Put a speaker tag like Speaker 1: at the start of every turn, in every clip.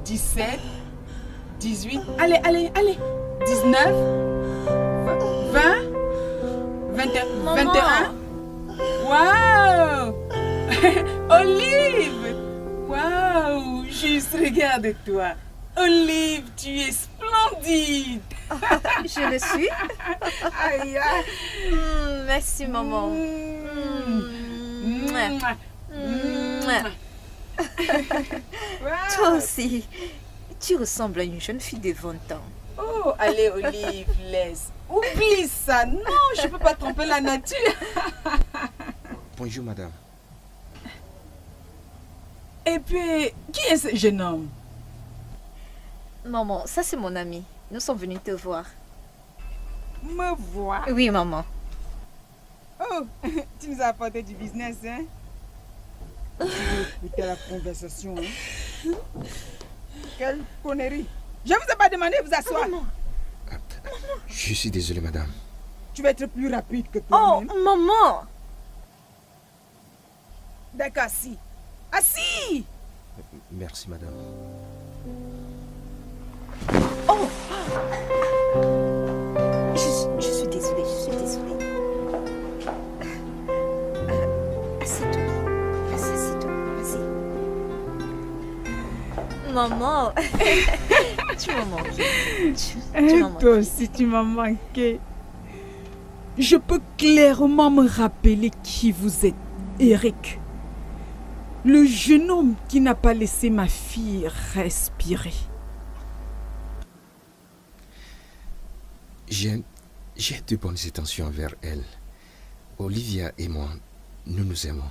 Speaker 1: 17, 18, allez, 19, 20, 21, 21. Waouh! Olive! Waouh! Juste regarde-toi. Olive, tu es splendide!
Speaker 2: Je le suis.
Speaker 1: Aïe, aïe.
Speaker 2: Merci, maman. Toi aussi, tu ressembles à une jeune fille de 20 ans.
Speaker 1: Oh, allez, Olive, laisse. Oublie ça. Non, je ne peux pas tromper la nature.
Speaker 3: Bonjour, madame.
Speaker 1: Et puis, qui est ce jeune homme?
Speaker 2: Maman, ça c'est mon ami. Nous sommes venus te voir.
Speaker 1: Me voir?
Speaker 2: Oui, maman.
Speaker 1: Oh, tu nous as apporté du business, hein? Tu veux écouter la conversation, hein? Quelle connerie! Je ne vous ai pas demandé de vous asseoir.
Speaker 2: Maman.
Speaker 3: Je suis désolé, madame.
Speaker 1: Tu vas être plus rapide que
Speaker 2: Oh,
Speaker 1: toi-même.
Speaker 2: maman!
Speaker 1: D'accord, assis. Assis!
Speaker 3: Merci, madame.
Speaker 2: Oh! Je suis désolée, Assieds-toi. Assieds-toi, vas-y. Maman! Tu m'as manqué. Tu m'as manqué.
Speaker 1: Toi aussi, tu m'as manqué. Je peux clairement me rappeler qui vous êtes, Eric. Le jeune homme qui n'a pas laissé ma fille respirer.
Speaker 3: J'ai de bonnes intentions envers elle. Olivia et moi, nous nous aimons.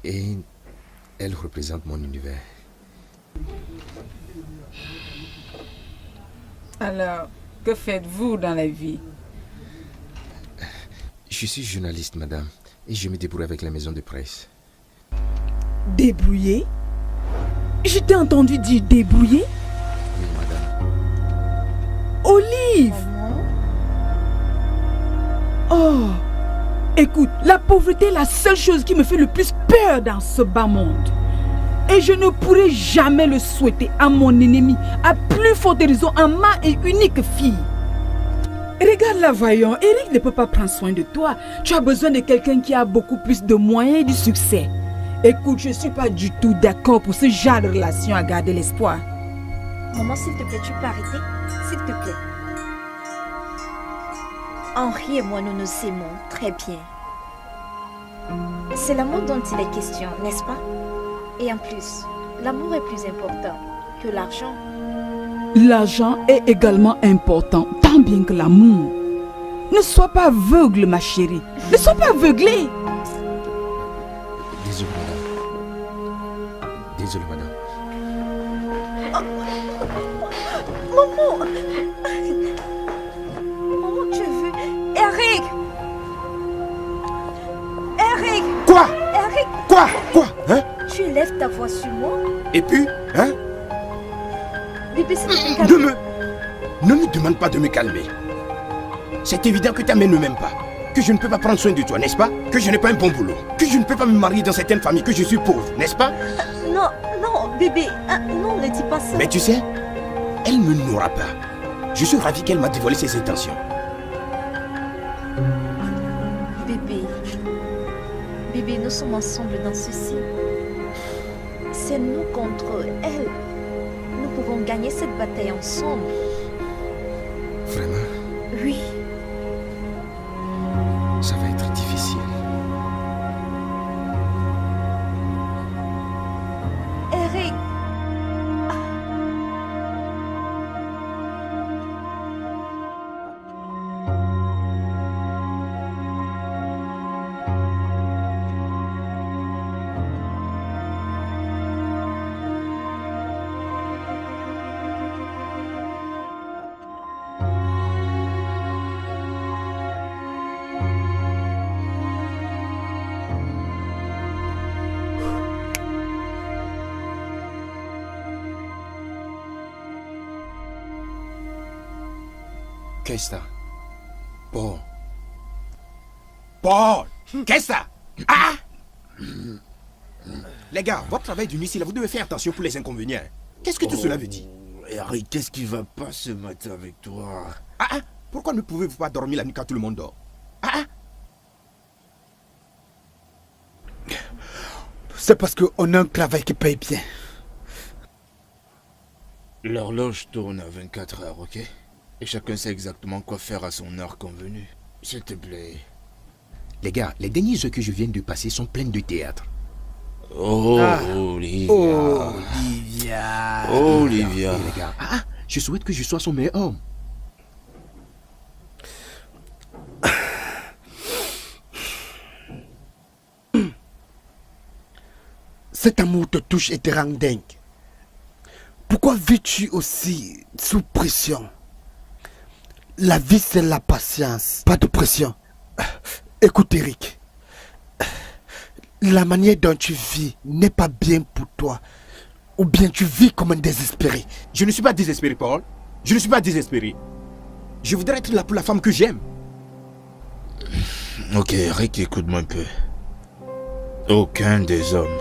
Speaker 3: Et elle représente mon univers.
Speaker 1: Alors, que faites-vous dans la vie?
Speaker 3: Je suis journaliste, madame, et je me débrouille avec la maison de presse.
Speaker 1: Débrouiller? Je t'ai entendu dire débrouiller?
Speaker 3: Oui, madame.
Speaker 1: Olive!
Speaker 2: Maman?
Speaker 1: Oh! Écoute, la pauvreté est la seule chose qui me fait le plus peur dans ce bas monde. Et je ne pourrai jamais le souhaiter à mon ennemi, à plus forte raison à ma et unique fille. Regarde-la, voyons, Eric ne peut pas prendre soin de toi. Tu as besoin de quelqu'un qui a beaucoup plus de moyens et du succès. Écoute, je ne suis pas du tout d'accord pour ce genre de relation à garder l'espoir.
Speaker 2: Maman, s'il te plaît, tu peux arrêter? S'il te plaît. Henri et moi, nous nous aimons très bien. C'est l'amour dont il est question, n'est-ce pas? Et en plus, l'amour est plus important que l'argent.
Speaker 1: L'argent est également important, tant bien que l'amour. Ne sois pas aveugle, ma chérie. Ne sois pas aveuglée.
Speaker 3: Désolé, madame. Désolé, madame.
Speaker 2: Maman! Maman, tu veux... Eric! Eric!
Speaker 3: Quoi?
Speaker 2: Eric!
Speaker 3: Quoi? Hein?
Speaker 2: Tu élèves ta voix sur moi?
Speaker 3: Et puis, hein?
Speaker 2: Bébé, s'il te plaît,
Speaker 3: Ne me demande pas de me calmer. C'est évident que ta mère ne m'aime pas. Que je ne peux pas prendre soin de toi, n'est-ce pas? Que je n'ai pas un bon boulot. Que je ne peux pas me marier dans certaines familles, que je suis pauvre, n'est-ce pas?
Speaker 2: Non, non, bébé. Non, ne dis pas ça.
Speaker 3: Mais tu sais, elle ne m'aura pas. Je suis ravi qu'elle m'a dévoilé ses intentions.
Speaker 2: Bébé. Bébé, nous sommes ensemble dans ceci. C'est nous contre elle. Nous pouvons gagner cette bataille ensemble.
Speaker 3: Vraiment?
Speaker 2: Oui.
Speaker 3: Ça va être difficile.
Speaker 2: Eric.
Speaker 3: Qu'est-ce que ça? Paul! Qu'est-ce que ça? Ah! Les gars, votre travail d'une nuit, là, vous devez faire attention pour les inconvénients. Qu'est-ce que tout cela veut dire?
Speaker 4: Eric, qu'est-ce qui va pas ce matin avec toi?
Speaker 3: Pourquoi ne pouvez-vous pas dormir la nuit quand tout le monde dort?
Speaker 5: C'est parce qu'on a un travail qui paye bien.
Speaker 4: L'horloge tourne à 24 heures, ok? Et chacun sait exactement quoi faire à son heure convenue. S'il te plaît.
Speaker 3: Les gars, les derniers heures que je viens de passer sont pleines de théâtre.
Speaker 4: Olivia.
Speaker 3: Olivia. Les gars, je souhaite que je sois son meilleur homme.
Speaker 5: Cet amour te touche et te rend dingue. Pourquoi vis-tu aussi sous pression? La vie, c'est la patience, pas de pression. Écoute, Eric. La manière dont tu vis n'est pas bien pour toi. Ou bien tu vis comme un désespéré.
Speaker 3: Je ne suis pas désespéré, Paul. Je ne suis pas désespéré. Je voudrais être là pour la femme que j'aime.
Speaker 4: Ok, Eric, écoute-moi un peu. Aucun des hommes,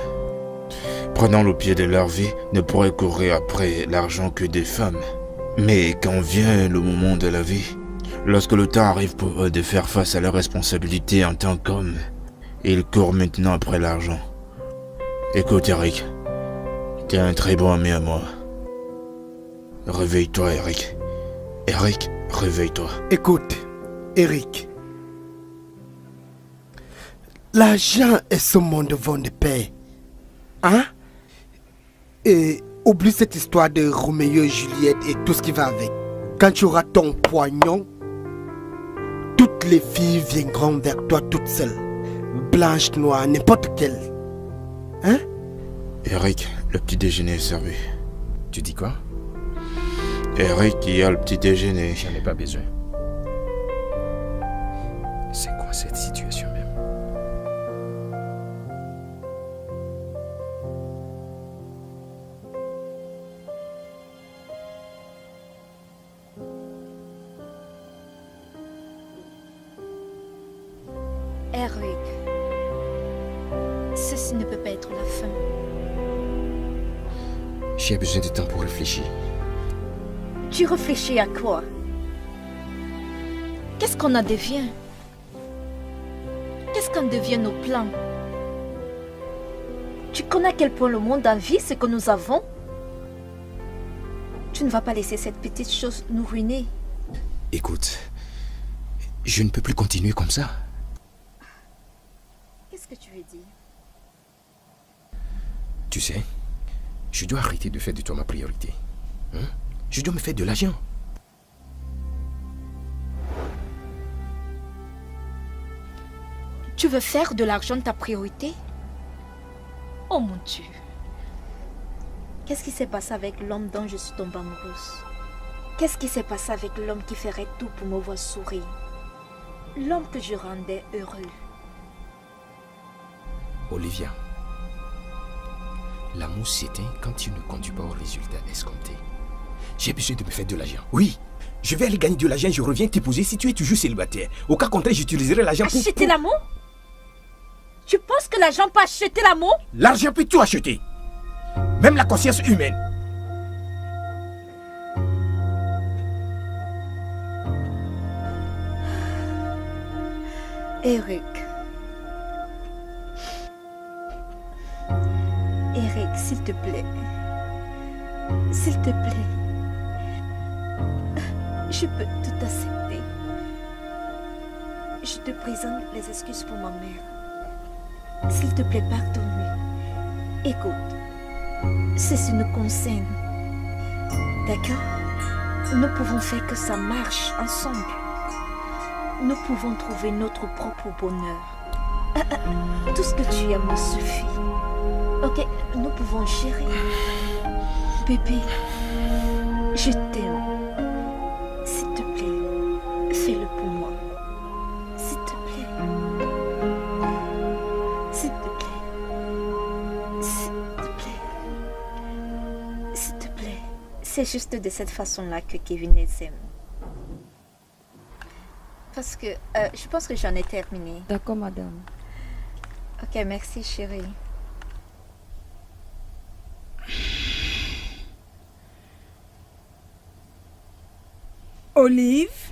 Speaker 4: prenant le pied de leur vie, ne pourrait courir après l'argent que des femmes. Mais quand vient le moment de la vie, lorsque le temps arrive pour eux de faire face à leurs responsabilités en tant qu'hommes, ils courent maintenant après l'argent. Écoute, Eric, t'es un très bon ami à moi. Réveille-toi, Eric. Eric, réveille-toi.
Speaker 5: Écoute, Eric. L'argent et ce monde vont de pair. Hein? Et oublie cette histoire de Roméo et Juliette et tout ce qui va avec. Quand tu auras ton poignon, toutes les filles viendront vers toi toutes seules. Blanche, noire, n'importe quelle. Hein?
Speaker 4: Eric, le petit déjeuner est servi.
Speaker 3: Tu dis quoi?
Speaker 4: Eric, il y a le petit déjeuner.
Speaker 3: J'en ai pas besoin. C'est quoi cette situation même?
Speaker 2: Eric, ceci ne peut pas être la fin.
Speaker 3: J'ai besoin de temps pour réfléchir.
Speaker 2: Tu réfléchis à quoi? Qu'est-ce qu'on en devient? Qu'est-ce qu'en devient nos plans? Tu connais à quel point le monde envie ce que nous avons? Tu ne vas pas laisser cette petite chose nous ruiner.
Speaker 3: Écoute, je ne peux plus continuer comme ça.
Speaker 2: Qu'est-ce que tu veux dire?
Speaker 3: Tu sais, je dois arrêter de faire de toi ma priorité. Je dois me faire de l'argent.
Speaker 2: Tu veux faire de l'argent ta priorité? Oh mon Dieu. Qu'est-ce qui s'est passé avec l'homme dont je suis tombée amoureuse? Qu'est-ce qui s'est passé avec l'homme qui ferait tout pour me voir sourire? L'homme que je rendais heureux.
Speaker 3: Olivia, l'amour s'éteint quand tu ne conduis pas au résultat escompté. J'ai besoin de me faire de l'argent. Oui, je vais aller gagner de l'argent, je reviens t'épouser si tu es toujours célibataire. Au cas contraire, j'utiliserai l'argent pour...
Speaker 2: Acheter l'amour? Tu penses que l'argent peut acheter l'amour?
Speaker 3: L'argent peut tout acheter. Même la conscience humaine.
Speaker 2: Eric. Eric, s'il te plaît. S'il te plaît. Je peux tout accepter. Je te présente les excuses pour ma mère. S'il te plaît, pardonne-lui. Écoute, ceci nous concerne. D'accord? Nous pouvons faire que ça marche ensemble. Nous pouvons trouver notre propre bonheur. Tout ce que tu aimes me suffit. Ok, nous pouvons gérer. Bébé, je t'aime. S'il te plaît, fais-le pour moi. S'il te plaît. S'il te plaît. S'il te plaît. S'il te plaît. C'est juste de cette façon-là que Kevin les aime. Parce que je pense que j'en ai terminé.
Speaker 6: D'accord, madame.
Speaker 2: Ok, merci chérie.
Speaker 1: Olive,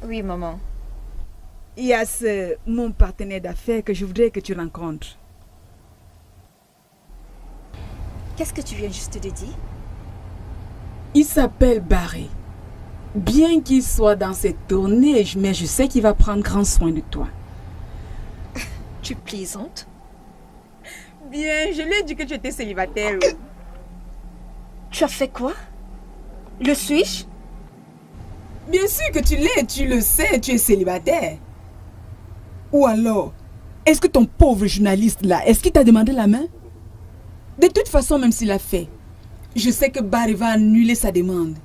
Speaker 2: Oui, maman.
Speaker 1: il y a mon partenaire d'affaires que je voudrais que tu rencontres.
Speaker 2: Qu'est-ce que tu viens juste de dire?
Speaker 1: Il s'appelle Barry. Bien qu'il soit dans cette tournée, mais je sais qu'il va prendre grand soin de toi.
Speaker 2: Tu plaisantes?
Speaker 1: Bien, je lui ai dit que tu étais célibataire.
Speaker 2: Tu as fait quoi? Le suis-je?
Speaker 1: Bien sûr que tu l'es, tu le sais, tu es célibataire. Ou alors, est-ce que ton pauvre journaliste là, est-ce qu'il t'a demandé la main? De toute façon, même s'il l'a fait, je sais que Barry va annuler sa demande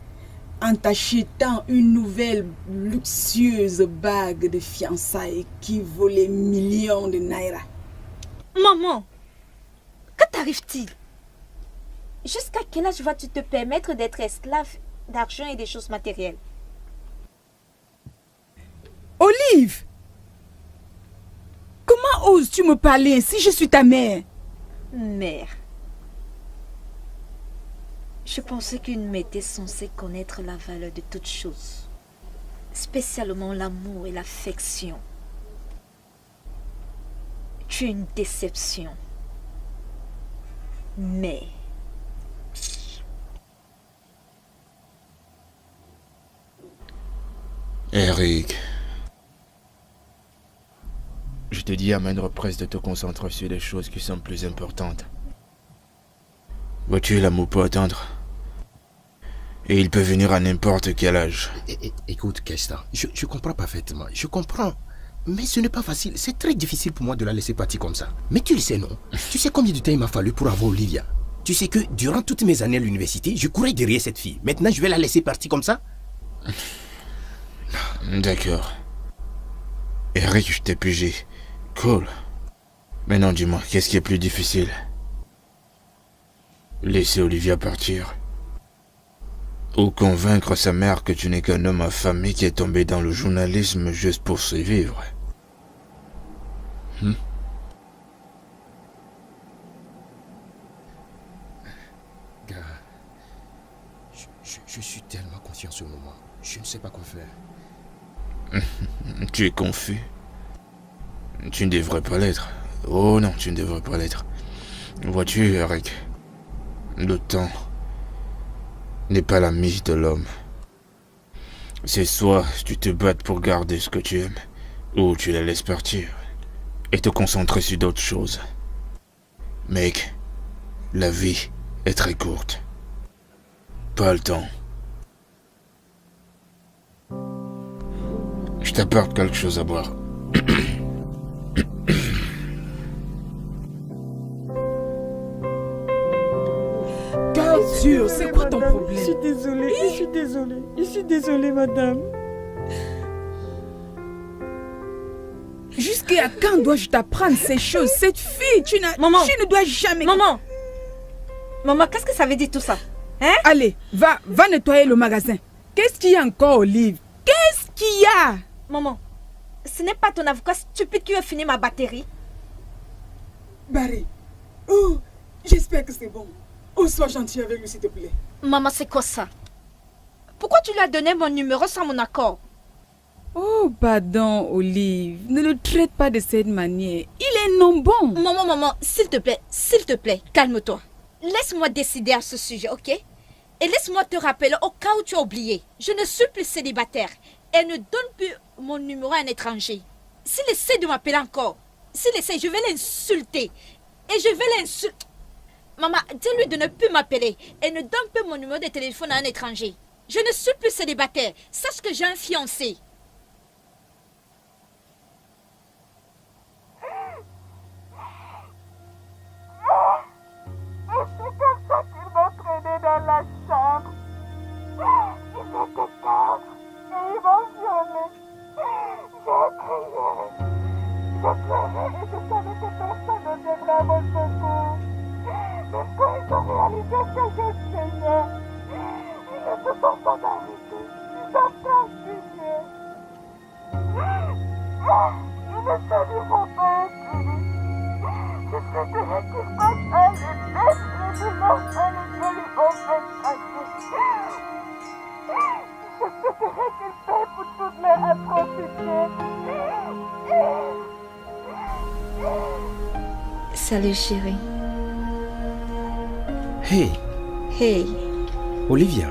Speaker 1: en t'achetant une nouvelle luxueuse bague de fiançailles qui vaut les millions de naira.
Speaker 2: Maman, que t'arrive-t-il? Jusqu'à quel âge vas-tu te permettre d'être esclave d'argent et des choses matérielles?
Speaker 1: Olive! Comment oses-tu me parler si je suis ta mère?
Speaker 2: Mère. Je pensais qu'une mère était censée connaître la valeur de toutes choses, spécialement l'amour et l'affection. Tu es une déception. Mais...
Speaker 4: Eric, je te dis à maintes reprises de te concentrer sur les choses qui sont plus importantes. Vois-tu, l'amour peut attendre. Et il peut venir à n'importe quel âge.
Speaker 3: Écoute, Kesta, je comprends parfaitement. Je comprends. Mais ce n'est pas facile. C'est très difficile pour moi de la laisser partir comme ça. Mais tu le sais, non? Tu sais combien de temps il m'a fallu pour avoir Olivia? Tu sais que durant toutes mes années à l'université, je courais derrière cette fille. Maintenant, je vais la laisser partir comme ça?
Speaker 4: D'accord. Eric, je t'ai pigé. Cool. Maintenant, dis-moi, qu'est-ce qui est plus difficile? Laisser Olivia partir? Ou convaincre sa mère que tu n'es qu'un homme affamé qui est tombé dans le journalisme juste pour survivre?
Speaker 3: Gars, je suis tellement conscient en ce moment. Je ne sais pas quoi faire.
Speaker 4: Tu es confus? Tu ne devrais pas l'être. Oh non, tu ne devrais pas l'être. Vois-tu, Eric, le temps n'est pas l'ami de l'homme. C'est soit tu te battes pour garder ce que tu aimes, ou tu la laisses partir et te concentrer sur d'autres choses. Mec, la vie est très courte. Pas le temps. Je t'apporte quelque chose à boire.
Speaker 1: Dieu, c'est quoi ton
Speaker 6: Madame,
Speaker 1: problème?
Speaker 6: je suis désolée, madame.
Speaker 1: Jusqu'à quand dois-je t'apprendre ces choses? Cette fille,
Speaker 2: Maman.
Speaker 1: tu ne dois jamais...
Speaker 2: Maman! Maman, qu'est-ce que ça veut dire tout ça? Hein?
Speaker 1: Allez, va nettoyer le magasin. Qu'est-ce qu'il y a encore, Olive? Qu'est-ce qu'il y a?
Speaker 2: Maman, ce n'est pas ton avocat stupide qui veut finir ma batterie.
Speaker 1: Barry, oh, j'espère que c'est bon. Oh, sois gentil avec lui, s'il te plaît.
Speaker 2: Maman, c'est quoi ça? Pourquoi tu lui as donné mon numéro sans mon accord?
Speaker 1: Oh, pardon, Olive. Ne le traite pas de cette manière. Il est non bon.
Speaker 2: Maman, s'il te plaît, calme-toi. Laisse-moi décider à ce sujet, ok? Et laisse-moi te rappeler au cas où tu as oublié. Je ne suis plus célibataire et ne donne plus mon numéro à un étranger. S'il essaie de m'appeler encore, je vais l'insulter. Et je vais l'insulter. Maman, dis-lui de ne plus m'appeler et ne donne plus mon numéro de téléphone à un étranger. Je ne suis plus célibataire. Sache que j'ai un fiancé.
Speaker 6: C'est comme ça qu'il m'a traîné dans la chambre. Ils étaient 4 et ils m'ont violé. J'ai pleuré et je savais que personne ne viendrait à mon secours. Mais quand ils ont réalisé ce que j'ai fait, ils ne se sont pas arrêtés. Ils ont continué. Ils ne sauront pas être. Je souhaiterais qu'ils fassent un les maîtres de l'enfant lequel ils ont fait passer. Je souhaiterais qu'ils
Speaker 2: Salut chérie.
Speaker 3: Hey,
Speaker 2: Hey,
Speaker 3: Olivia.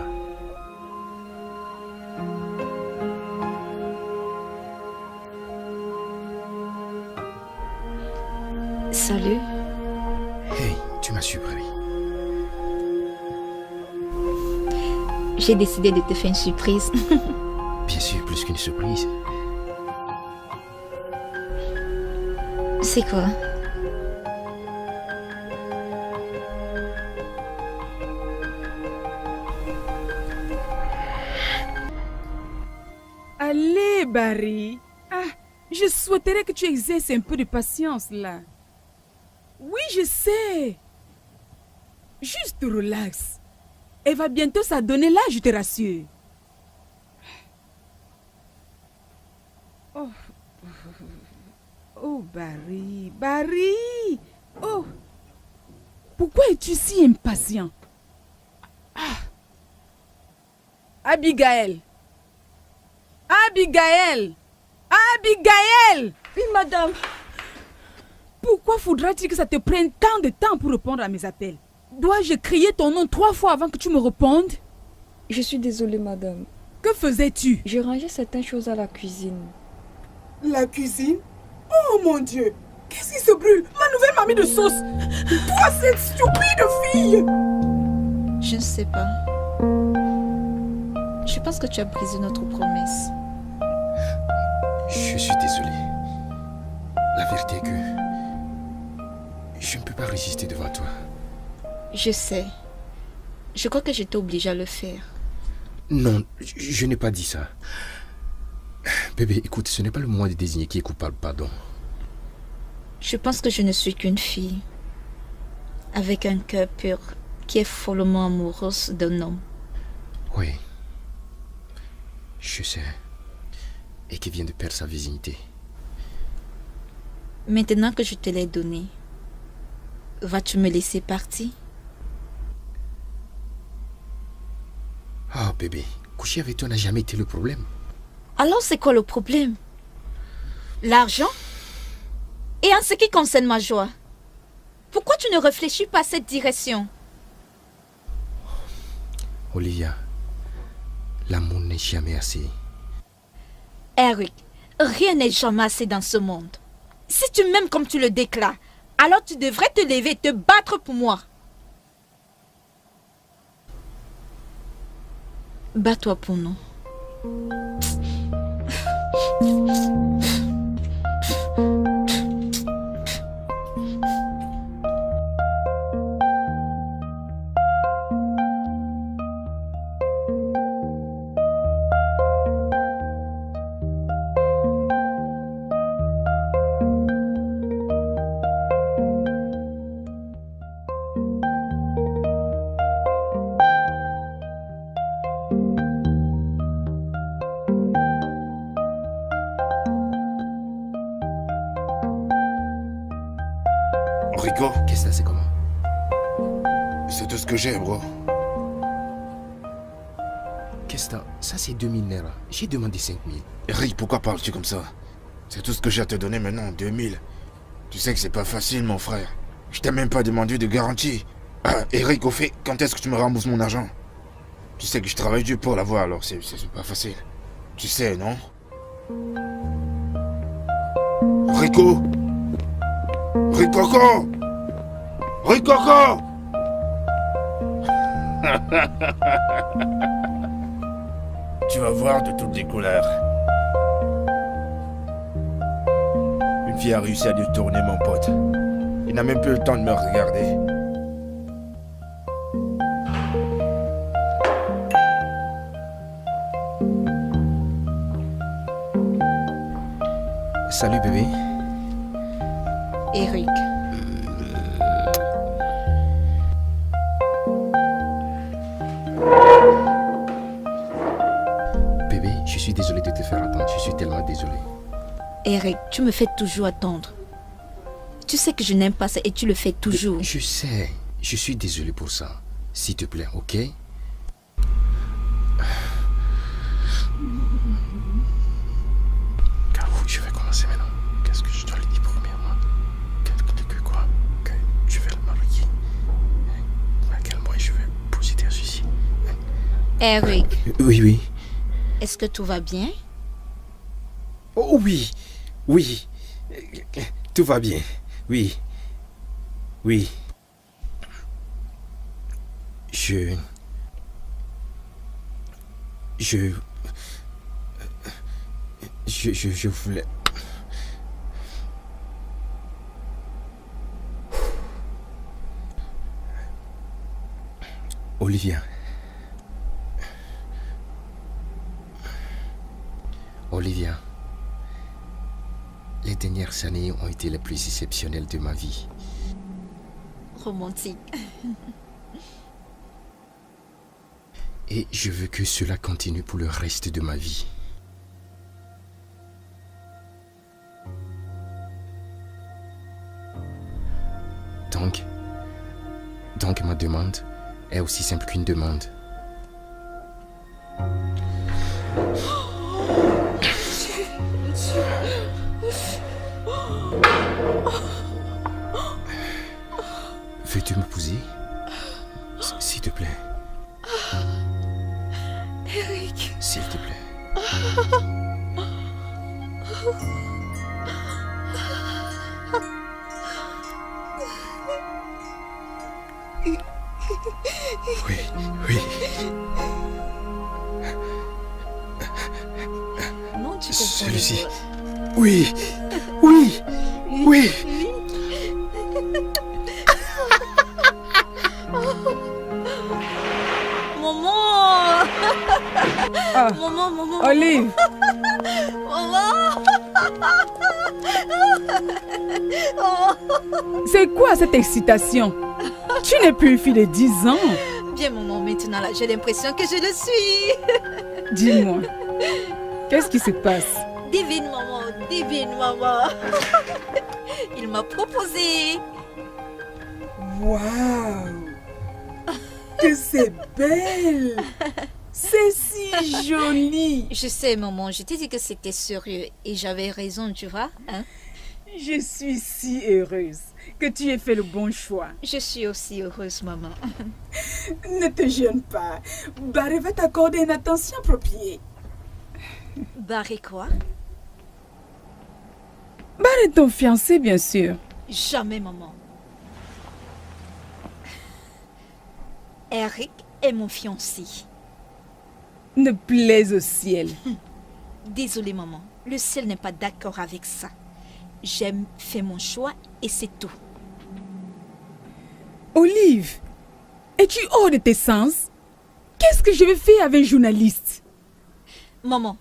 Speaker 2: salut.
Speaker 3: Hey, tu m'as surpris.
Speaker 2: J'ai décidé de te faire une surprise.
Speaker 3: Bien sûr, plus qu'une surprise.
Speaker 2: C'est quoi?
Speaker 1: Allez, Barry. Ah, je souhaiterais que tu exerces un peu de patience là. Oui, je sais. Juste relax. Elle va bientôt s'adonner là, je te rassure. Oh, oh Barry, Barry. Oh, pourquoi es-tu si impatient? Ah. Abigail. Abigail. Abigail.
Speaker 7: Oui, madame.
Speaker 1: Pourquoi faudra-t-il que ça te prenne tant de temps pour répondre à mes appels? Dois-je crier ton nom 3 fois avant que tu me répondes?
Speaker 7: Je suis désolée, madame.
Speaker 1: Que faisais-tu?
Speaker 7: J'ai rangé certaines choses à la cuisine.
Speaker 1: La cuisine? Oh mon Dieu! Qu'est-ce qui se brûle? Ma nouvelle mamie de sauce! Toi, cette stupide fille!
Speaker 2: Je ne sais pas. Je pense que tu as brisé notre promesse.
Speaker 3: Je suis désolé. La vérité est que je ne peux pas résister devant toi.
Speaker 2: Je sais. Je crois que j'étais obligée à le faire.
Speaker 3: Non, je n'ai pas dit ça. Bébé, écoute, ce n'est pas le moment de désigner qui est coupable, pardon.
Speaker 2: Je pense que je ne suis qu'une fille. Avec un cœur pur, qui est follement amoureuse d'un homme.
Speaker 3: Oui. Je sais. Et qui vient de perdre sa virginité.
Speaker 2: Maintenant que je te l'ai donné, vas-tu me laisser partir?
Speaker 3: Oh bébé, coucher avec toi n'a jamais été le problème.
Speaker 2: Alors c'est quoi le problème? L'argent? Et en ce qui concerne ma joie, pourquoi tu ne réfléchis pas à cette direction?
Speaker 3: Olivia, l'amour n'est jamais assez.
Speaker 2: Eric, rien n'est jamais assez dans ce monde. Si tu m'aimes comme tu le déclares, alors tu devrais te lever et te battre pour moi. Bats-toi pour nous.
Speaker 4: Rico,
Speaker 3: Qu'est-ce que c'est comment?
Speaker 4: c'est tout ce que j'ai, bro.
Speaker 3: Qu'est-ce que ça c'est 2000 naira. J'ai demandé 5000.
Speaker 4: Rick, pourquoi parles-tu comme ça? C'est tout ce que j'ai à te donner maintenant, 2000. Tu sais que c'est pas facile, mon frère. Je t'ai même pas demandé de garantie. Ah, Eric, au fait, quand est-ce que tu me rembourses mon argent? Tu sais que je travaille dur pour l'avoir, alors c'est pas facile. Tu sais, non? Rico! Ricoco! Ricoco! Tu vas voir de toutes les couleurs. Une fille a réussi à détourner mon pote. Il n'a même plus le temps de me regarder.
Speaker 3: Salut bébé.
Speaker 2: Eric,
Speaker 3: Bébé, je suis désolé de te faire attendre. Je suis tellement désolé.
Speaker 2: Eric, tu me fais toujours attendre. Tu sais que je n'aime pas ça et tu le fais toujours.
Speaker 3: Je sais. Je suis désolé pour ça. S'il te plaît, ok? Car je vais commencer maintenant. Qu'est-ce que je dois lui dire premièrement? Quoi? Ok.
Speaker 2: Eric,
Speaker 3: Oui, oui.
Speaker 2: est-ce que tout va bien?
Speaker 3: Oh oui, oui. Tout va bien. Oui. Oui. Je voulais... Olivia. Olivia. Les dernières années ont été les plus exceptionnelles de ma vie.
Speaker 2: Romantique.
Speaker 3: Et je veux que cela continue pour le reste de ma vie. Donc ma demande est aussi simple qu'une demande. Veux-tu m'épouser? S'il te plaît.
Speaker 2: Eric.
Speaker 3: S'il te plaît. Oui, oui.
Speaker 2: Non, tu comprends.
Speaker 3: Celui-ci. Oui, oui, oui.
Speaker 2: Maman.
Speaker 1: Ah,
Speaker 2: Maman.
Speaker 1: Olive, c'est quoi cette excitation? Tu n'es plus une fille de 10 ans.
Speaker 2: Bien, maman, maintenant là, j'ai l'impression que je le suis.
Speaker 1: Dis-moi, qu'est-ce qui se passe?
Speaker 2: Divine, maman. Il m'a proposé.
Speaker 1: Waouh! Que c'est belle! C'est si joli!
Speaker 2: Je sais, maman, je t'ai dit que c'était sérieux et j'avais raison, tu vois. Hein?
Speaker 1: Je suis si heureuse que tu aies fait le bon choix.
Speaker 2: Je suis aussi heureuse, maman.
Speaker 1: Ne te gêne pas. Barry va t'accorder une attention appropriée.
Speaker 2: Barry quoi?
Speaker 1: Barry est ton fiancé, bien sûr.
Speaker 2: Jamais, maman. Eric est mon fiancé.
Speaker 1: Ne plaise au ciel.
Speaker 2: Désolée, maman. Le ciel n'est pas d'accord avec ça. J'ai fait mon choix et c'est tout.
Speaker 1: Olive, es-tu hors de tes sens? Qu'est-ce que je vais faire avec un journaliste?
Speaker 2: Maman,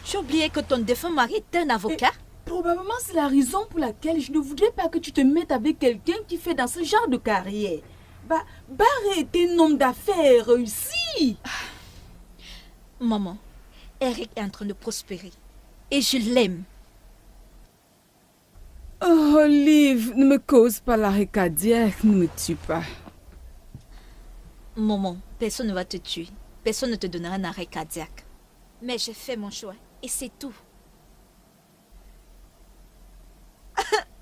Speaker 2: tu oubliais que ton défunt mari est un avocat?
Speaker 1: Probablement c'est la raison pour laquelle je ne voudrais pas que tu te mettes avec quelqu'un qui fait dans ce genre de carrière. Barry est un homme d'affaires réussi.
Speaker 2: Maman, Eric est en train de prospérer et je l'aime.
Speaker 1: Oh, Olive, ne me cause pas l'arrêt cardiaque, ne me tue pas.
Speaker 2: Maman, personne ne va te tuer. Personne ne te donnera un arrêt cardiaque. Mais j'ai fait mon choix et c'est tout.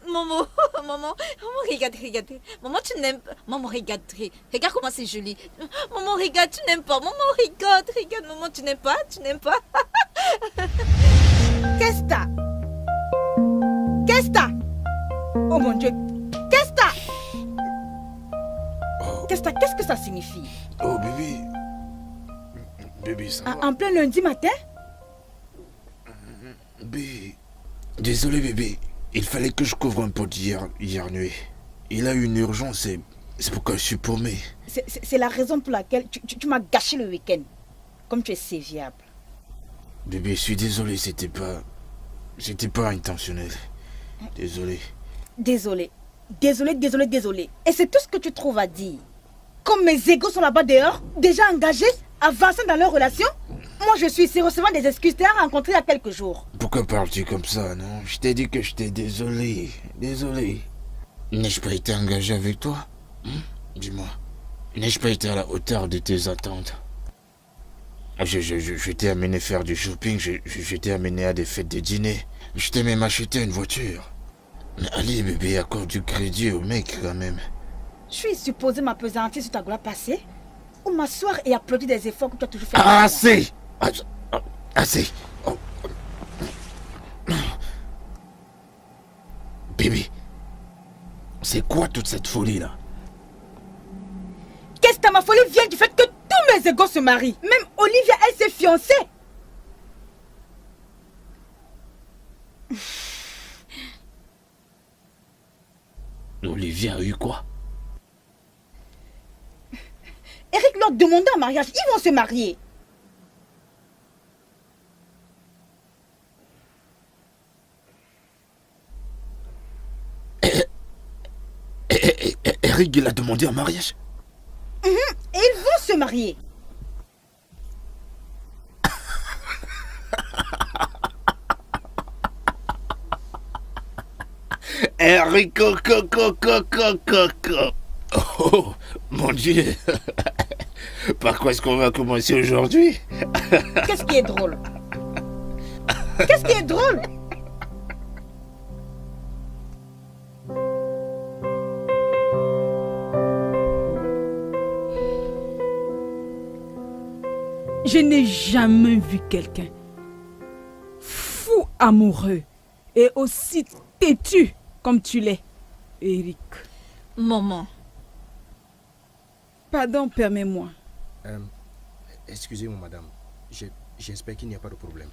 Speaker 2: Maman, regarde. Maman, tu n'aimes pas. Maman, regarde comment c'est joli. Maman, regarde, tu n'aimes pas. Maman, regarde, maman, tu n'aimes pas.
Speaker 8: Qu'est-ce que t'as? Oh mon Dieu, qu'est-ce que t'as? Qu'est-ce que ça signifie?
Speaker 4: Oh, bébé. Bébé, ça va.
Speaker 8: En plein lundi matin?
Speaker 4: Bébé. Désolé, bébé. Il fallait que je couvre un pot hier nuit. Il a eu une urgence et c'est pourquoi je suis paumé.
Speaker 8: C'est la raison pour laquelle tu m'as gâché le week-end. Comme tu es séviable.
Speaker 4: Bébé, je suis désolé, c'était pas intentionnel. Désolé.
Speaker 8: Désolé. Et c'est tout ce que tu trouves à dire. Comme mes égos sont là-bas dehors, déjà engagés, avancés dans leur relation, moi je suis ici recevant des excuses. Tu as rencontré il y a quelques jours.
Speaker 4: Pourquoi parles-tu comme ça, non? Je t'ai dit que j'étais désolé. N'ai-je pas été engagé avec toi? Dis-moi. N'ai-je pas été à la hauteur de tes attentes? Je t'ai amené faire du shopping, je t'ai amené à des fêtes, des dîners. Je t'ai même acheté une voiture. Mais allez, bébé, accorde du crédit au mec, quand même.
Speaker 8: Je suis supposée m'appesantir sur ta gloire passée. ou m'asseoir et applaudir des efforts que tu as toujours fait.
Speaker 4: Assez. Assez. Oh. Bébé, c'est quoi toute cette folie-là?
Speaker 8: Qu'est-ce que ma folie vient du fait que tous mes égaux se marient? Même Olivia, elle s'est fiancée.
Speaker 4: Olivia a eu quoi?
Speaker 8: Eric leur demanda un mariage. Ils vont se marier.
Speaker 4: Eric, il a demandé un mariage?
Speaker 8: Et ils vont se marier.
Speaker 4: Eric, oh, mon Dieu. Par quoi est-ce qu'on va commencer aujourd'hui?
Speaker 8: Qu'est-ce qui est drôle? Qu'est-ce qui est drôle?
Speaker 1: Je n'ai jamais vu quelqu'un fou amoureux et aussi têtu comme tu l'es, Eric.
Speaker 2: Maman,
Speaker 1: Pardon, permets-moi.
Speaker 3: Excusez-moi, madame. J'espère qu'il n'y a pas de problème.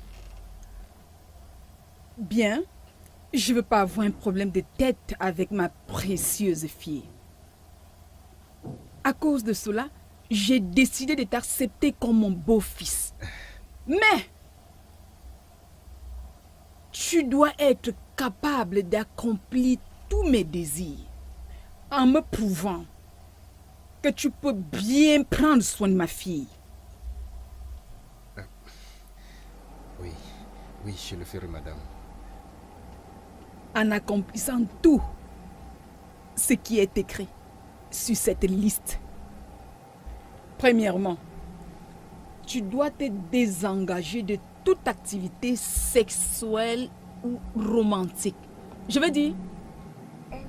Speaker 1: Bien, je ne veux pas avoir un problème de tête avec ma précieuse fille. À cause de cela, j'ai décidé de t'accepter comme mon beau-fils. Mais tu dois être capable d'accomplir tous mes désirs en me prouvant que tu peux bien prendre soin de ma fille.
Speaker 3: Oui, je le ferai, madame.
Speaker 1: En accomplissant tout ce qui est écrit sur cette liste. Premièrement, tu dois te désengager de toute activité sexuelle ou romantique. Je veux dire,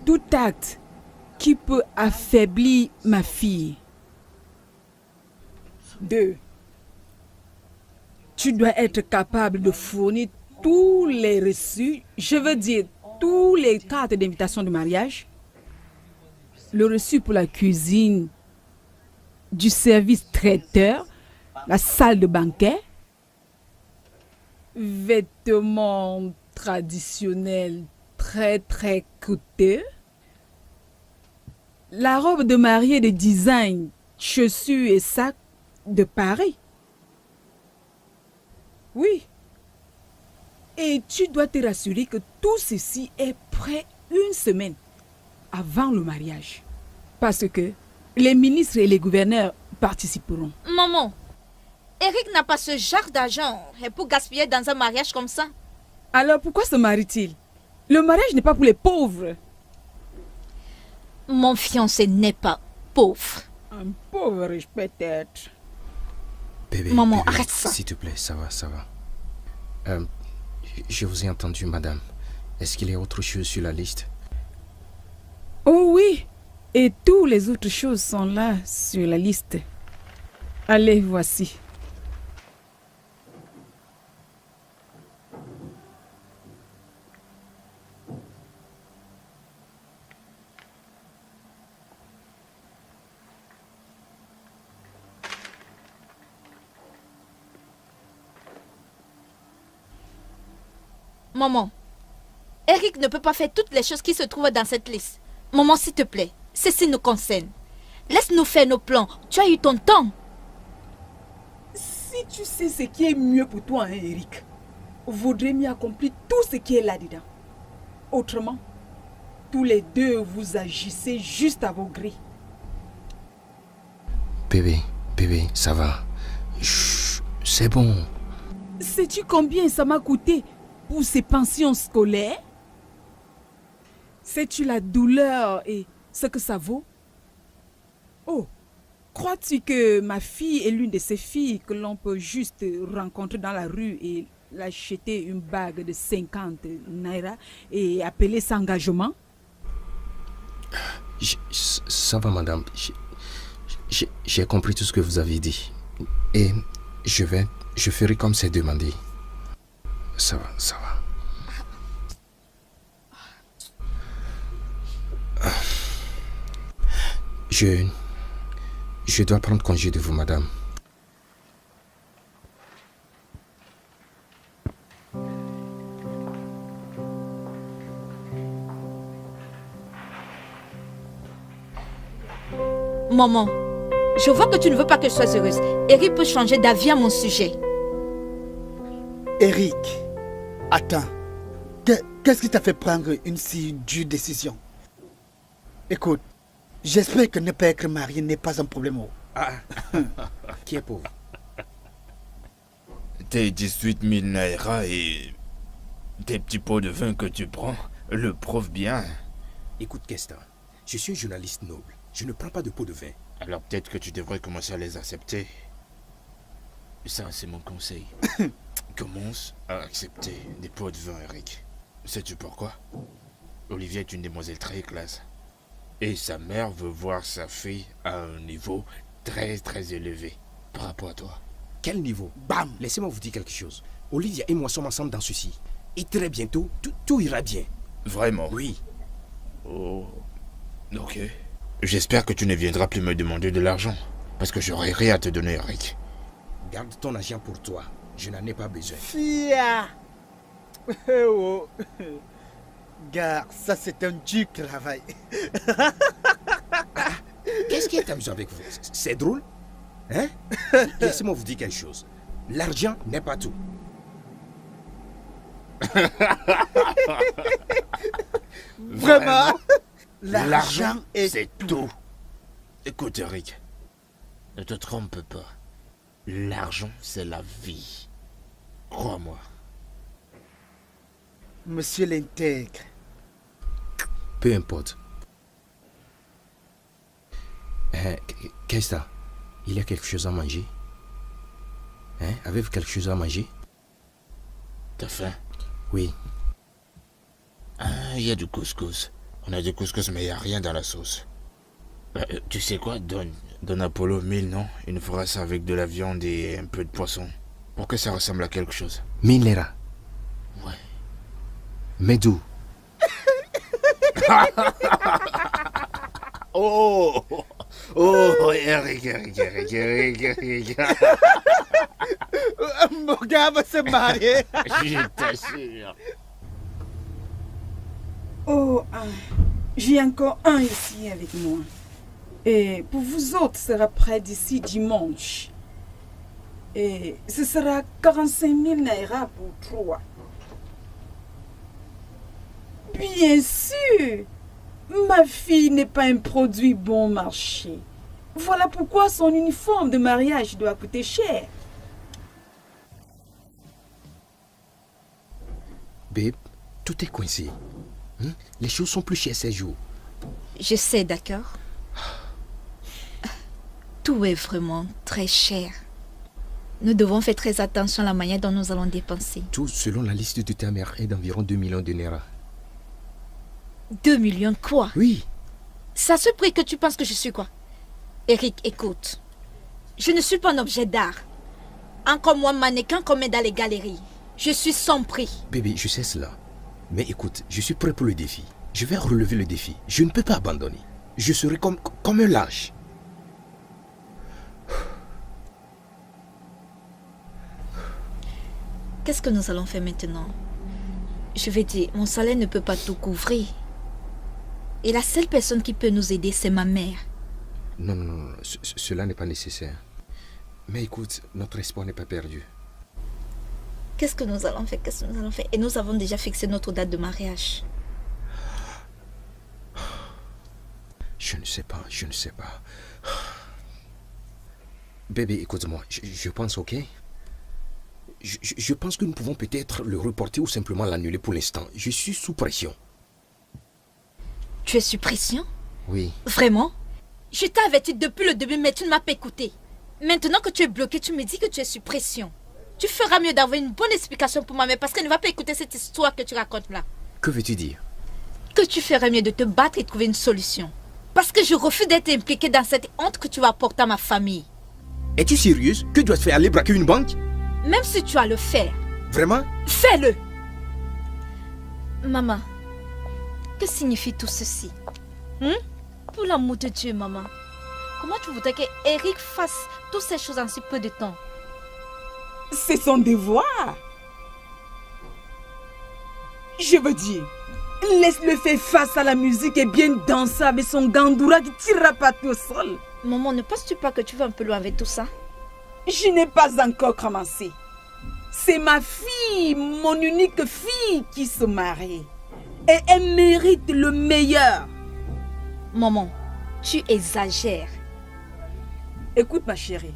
Speaker 1: tout acte qui peut affaiblir ma fille. 2. Tu dois être capable de fournir tous les reçus, je veux dire tous les cartes d'invitation de mariage, le reçu pour la cuisine, du service traiteur, la salle de banquet, vêtements traditionnels très très coûteux, la robe de mariée de design, chaussures et sacs de Paris. Oui. Et tu dois te rassurer que tout ceci est prêt une semaine avant le mariage. Parce que les ministres et les gouverneurs participeront.
Speaker 2: maman, Eric n'a pas ce genre d'argent pour gaspiller dans un mariage comme ça.
Speaker 1: Alors pourquoi se marie-t-il? Le mariage n'est pas pour les pauvres.
Speaker 2: Mon fiancé n'est pas pauvre.
Speaker 1: Un pauvre riche peut-être.
Speaker 3: Bébé,
Speaker 2: Maman,
Speaker 3: bébé,
Speaker 2: arrête ça.
Speaker 3: S'il te plaît, ça va. Je vous ai entendu, madame. Est-ce qu'il y a autre chose sur la liste?
Speaker 1: Oh oui. Et toutes les autres choses sont là sur la liste. Allez, voici.
Speaker 2: Maman, Eric ne peut pas faire toutes les choses qui se trouvent dans cette liste. Maman, s'il te plaît, ceci nous concerne. Laisse-nous faire nos plans. Tu as eu ton temps.
Speaker 1: Si tu sais ce qui est mieux pour toi, hein, Eric, vaudrait mieux accomplir tout ce qui est là-dedans. Autrement, tous les deux vous agissez juste à vos grilles.
Speaker 3: Bébé, ça va. Chut, c'est bon.
Speaker 1: Sais-tu combien ça m'a coûté pour ces pensions scolaires? Sais-tu la douleur et ce que ça vaut? Oh, crois-tu que ma fille est l'une de ces filles que l'on peut juste rencontrer dans la rue et l'acheter une bague de 50 naira et appeler ça engagement?
Speaker 3: Ça va, madame. J'ai compris tout ce que vous avez dit. Et je ferai comme c'est demandé. Ça va, ça va. Je dois prendre congé de vous, madame.
Speaker 2: Maman, je vois que tu ne veux pas que je sois heureuse. Eric peut changer d'avis à mon sujet.
Speaker 5: Eric, attends. Qu'est-ce qui t'a fait prendre une si dure décision? Écoute, j'espère que ne pas être marié n'est pas un problème.
Speaker 3: Qui est pauvre?
Speaker 4: Tes 18 000 naira et tes petits pots de vin que tu prends le prouvent bien.
Speaker 3: Écoute, Kesta, je suis un journaliste noble. Je ne prends pas de pot de vin.
Speaker 4: Alors peut-être que tu devrais commencer à les accepter. Ça, c'est mon conseil. Commence à accepter des pots de vin, Eric. Sais-tu pourquoi? Olivia est une demoiselle très classe. Et sa mère veut voir sa fille à un niveau très très élevé par rapport à toi.
Speaker 3: Quel niveau?
Speaker 5: Bam!
Speaker 3: Laissez-moi vous dire quelque chose. Olivia et moi sommes ensemble dans ceci. Et très bientôt, tout ira bien.
Speaker 4: Vraiment?
Speaker 3: Oui.
Speaker 4: Oh, ok. J'espère que tu ne viendras plus me demander de l'argent. Parce que j'aurai rien à te donner, Eric.
Speaker 3: Garde ton argent pour toi. Je n'en ai pas besoin.
Speaker 5: Fia! Oh. Gars, ça c'est un dur travail.
Speaker 3: Qu'est-ce qui est amusant avec vous? C'est drôle? Hein? Laissez-moi vous dire quelque chose. L'argent n'est pas tout.
Speaker 5: Vraiment?
Speaker 4: L'argent, c'est tout. Écoute, Eric, ne te trompe pas. L'argent, c'est la vie. Crois-moi.
Speaker 5: Monsieur l'intègre.
Speaker 3: Peu importe. Qu'est-ce que ça? Il y a quelque chose à manger? Hein? Avez-vous quelque chose à manger?
Speaker 4: T'as faim?
Speaker 3: Oui.
Speaker 4: Ah, il y a du couscous. On a du couscous, mais il n'y a rien dans la sauce. Tu sais quoi? Donne Apollo 1000, non? Il nous fera ça avec de la viande et un peu de poisson. Pour que ça ressemble à quelque chose.
Speaker 3: 1000 naira.
Speaker 4: Ouais.
Speaker 3: Mais d'où?
Speaker 4: Oh! Oh, Eric.
Speaker 5: Mon gars va se marier.
Speaker 4: Je t'assure.
Speaker 1: Oh, j'ai encore un ici avec moi. Et pour vous autres, ce sera près d'ici dimanche. Et ce sera 45 000 naira pour 3. Bien sûr, ma fille n'est pas un produit bon marché. Voilà pourquoi son uniforme de mariage doit coûter cher.
Speaker 3: Babe, tout est coincé. Les choses sont plus chères ces jours.
Speaker 2: Je sais, d'accord. Tout est vraiment très cher. Nous devons faire très attention à la manière dont nous allons dépenser.
Speaker 3: Tout selon la liste de ta mère est d'environ 2 millions de naira.
Speaker 2: 2 millions quoi?
Speaker 3: Oui.
Speaker 2: C'est à ce prix que tu penses que je suis quoi? Eric, écoute. Je ne suis pas un objet d'art. Encore moins mannequin qu'on met dans les galeries. Je suis sans prix.
Speaker 3: Bébé, je sais cela. Mais écoute, je suis prêt pour le défi. Je vais relever le défi. Je ne peux pas abandonner. Je serai comme un lâche.
Speaker 2: Qu'est-ce que nous allons faire maintenant? Je vais dire, mon salaire ne peut pas tout couvrir. Et la seule personne qui peut nous aider, c'est ma mère.
Speaker 3: Non, cela n'est pas nécessaire. Mais écoute, notre espoir n'est pas perdu.
Speaker 2: Qu'est-ce que nous allons faire? Et nous avons déjà fixé notre date de mariage.
Speaker 3: Je ne sais pas. Bébé, écoute-moi, je pense, ok? Je pense que nous pouvons peut-être le reporter ou simplement l'annuler pour l'instant. Je suis sous pression.
Speaker 2: Tu es sous pression?
Speaker 3: Oui.
Speaker 2: Vraiment? Je t'ai averti depuis le début, mais tu ne m'as pas écouté. Maintenant que tu es bloqué, tu me dis que tu es sous pression. Tu feras mieux d'avoir une bonne explication pour ma mère parce qu'elle ne va pas écouter cette histoire que tu racontes là.
Speaker 3: Que veux-tu dire?
Speaker 2: Que tu ferais mieux de te battre et trouver une solution. Parce que je refuse d'être impliquée dans cette honte que tu vas apporter à ma famille.
Speaker 3: Es-tu sérieuse? Que dois-tu faire? Aller braquer une banque?
Speaker 2: Même si tu as le faire,
Speaker 3: Vraiment?
Speaker 2: fais-le. Maman, que signifie tout ceci? Pour l'amour de Dieu, maman. Comment tu voudrais que Eric fasse toutes ces choses en si peu de temps?
Speaker 1: C'est son devoir. Je veux dire, laisse-le faire face à la musique et bien danser avec son gandoura qui tirera partout au sol.
Speaker 2: Maman, ne penses-tu pas que tu vas un peu loin avec tout ça?
Speaker 1: Je n'ai pas encore commencé. C'est ma fille, mon unique fille qui se marie. Et elle mérite le meilleur.
Speaker 2: Maman, tu exagères.
Speaker 1: Écoute ma chérie.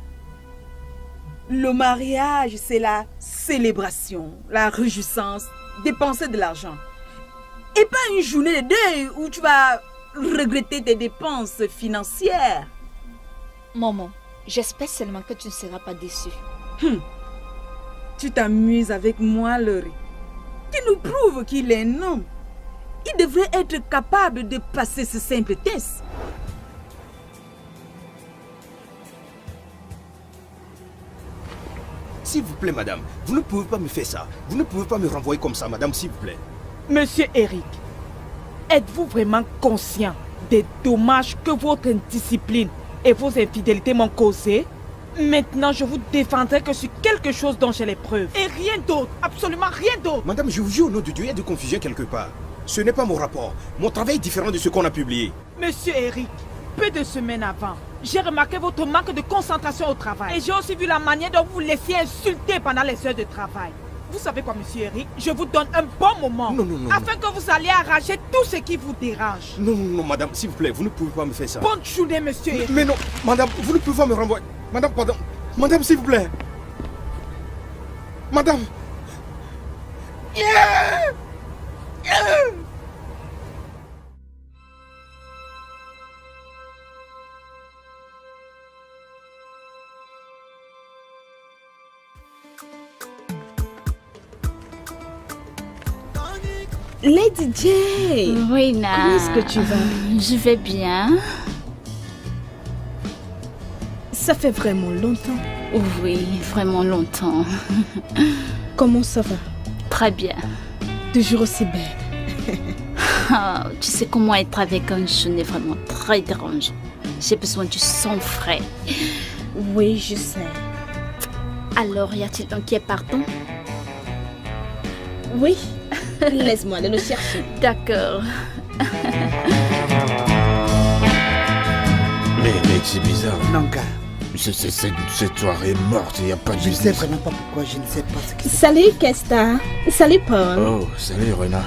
Speaker 1: Le mariage, c'est la célébration, la réjouissance, dépenser de l'argent. Et pas une journée de deuil où tu vas regretter tes dépenses financières.
Speaker 2: Maman, j'espère seulement que tu ne seras pas déçue.
Speaker 1: Tu t'amuses avec moi, Laurie. Tu nous prouves qu'il est un homme. Il devrait être capable de passer ce simple test.
Speaker 3: S'il vous plaît, madame, vous ne pouvez pas me faire ça. Vous ne pouvez pas me renvoyer comme ça, madame, s'il vous plaît.
Speaker 1: Monsieur Eric, êtes-vous vraiment conscient des dommages que votre indiscipline et vos infidélités m'ont causés? Maintenant, je vous défendrai que sur quelque chose dont j'ai les preuves. Et rien d'autre, absolument rien d'autre.
Speaker 3: Madame, je vous jure au nom de Dieu, il y a de confusion quelque part. Ce n'est pas mon rapport. Mon travail est différent de ce qu'on a publié.
Speaker 1: Monsieur Eric, peu de semaines avant, j'ai remarqué votre manque de concentration au travail. Et j'ai aussi vu la manière dont vous vous laissiez insulter pendant les heures de travail. Vous savez quoi, monsieur Eric? Je vous donne un bon moment.
Speaker 3: Non.
Speaker 1: Afin que vous alliez arracher tout ce qui vous dérange.
Speaker 3: Non, madame, s'il vous plaît, vous ne pouvez pas me faire ça.
Speaker 1: Bonne journée, monsieur Eric.
Speaker 3: Mais non, madame, vous ne pouvez pas me renvoyer. Madame, pardon. Madame, s'il vous plaît. Madame.
Speaker 8: Lady J,
Speaker 9: Rina,
Speaker 8: comment est-ce que tu vas?
Speaker 9: Je vais bien.
Speaker 8: Ça fait vraiment longtemps.
Speaker 9: Oui, vraiment longtemps.
Speaker 8: Comment ça va?
Speaker 9: Très bien.
Speaker 8: Toujours aussi belle.
Speaker 9: Ah, tu sais comment être avec un jeune est vraiment très dérangeant. J'ai besoin du sang frais.
Speaker 8: Oui, je sais.
Speaker 9: Alors, y a-t-il un qui est partant?
Speaker 8: Oui. Laisse-moi aller le chercher.
Speaker 9: D'accord.
Speaker 4: Mais c'est bizarre.
Speaker 5: Non, gars,
Speaker 4: Cette soirée est morte, il n'y a pas de
Speaker 5: je ne sais
Speaker 4: business.
Speaker 5: vraiment pas pourquoi, je ne sais pas ce qui se
Speaker 8: Salut Kesta. Salut Paul.
Speaker 4: Oh, salut Rena.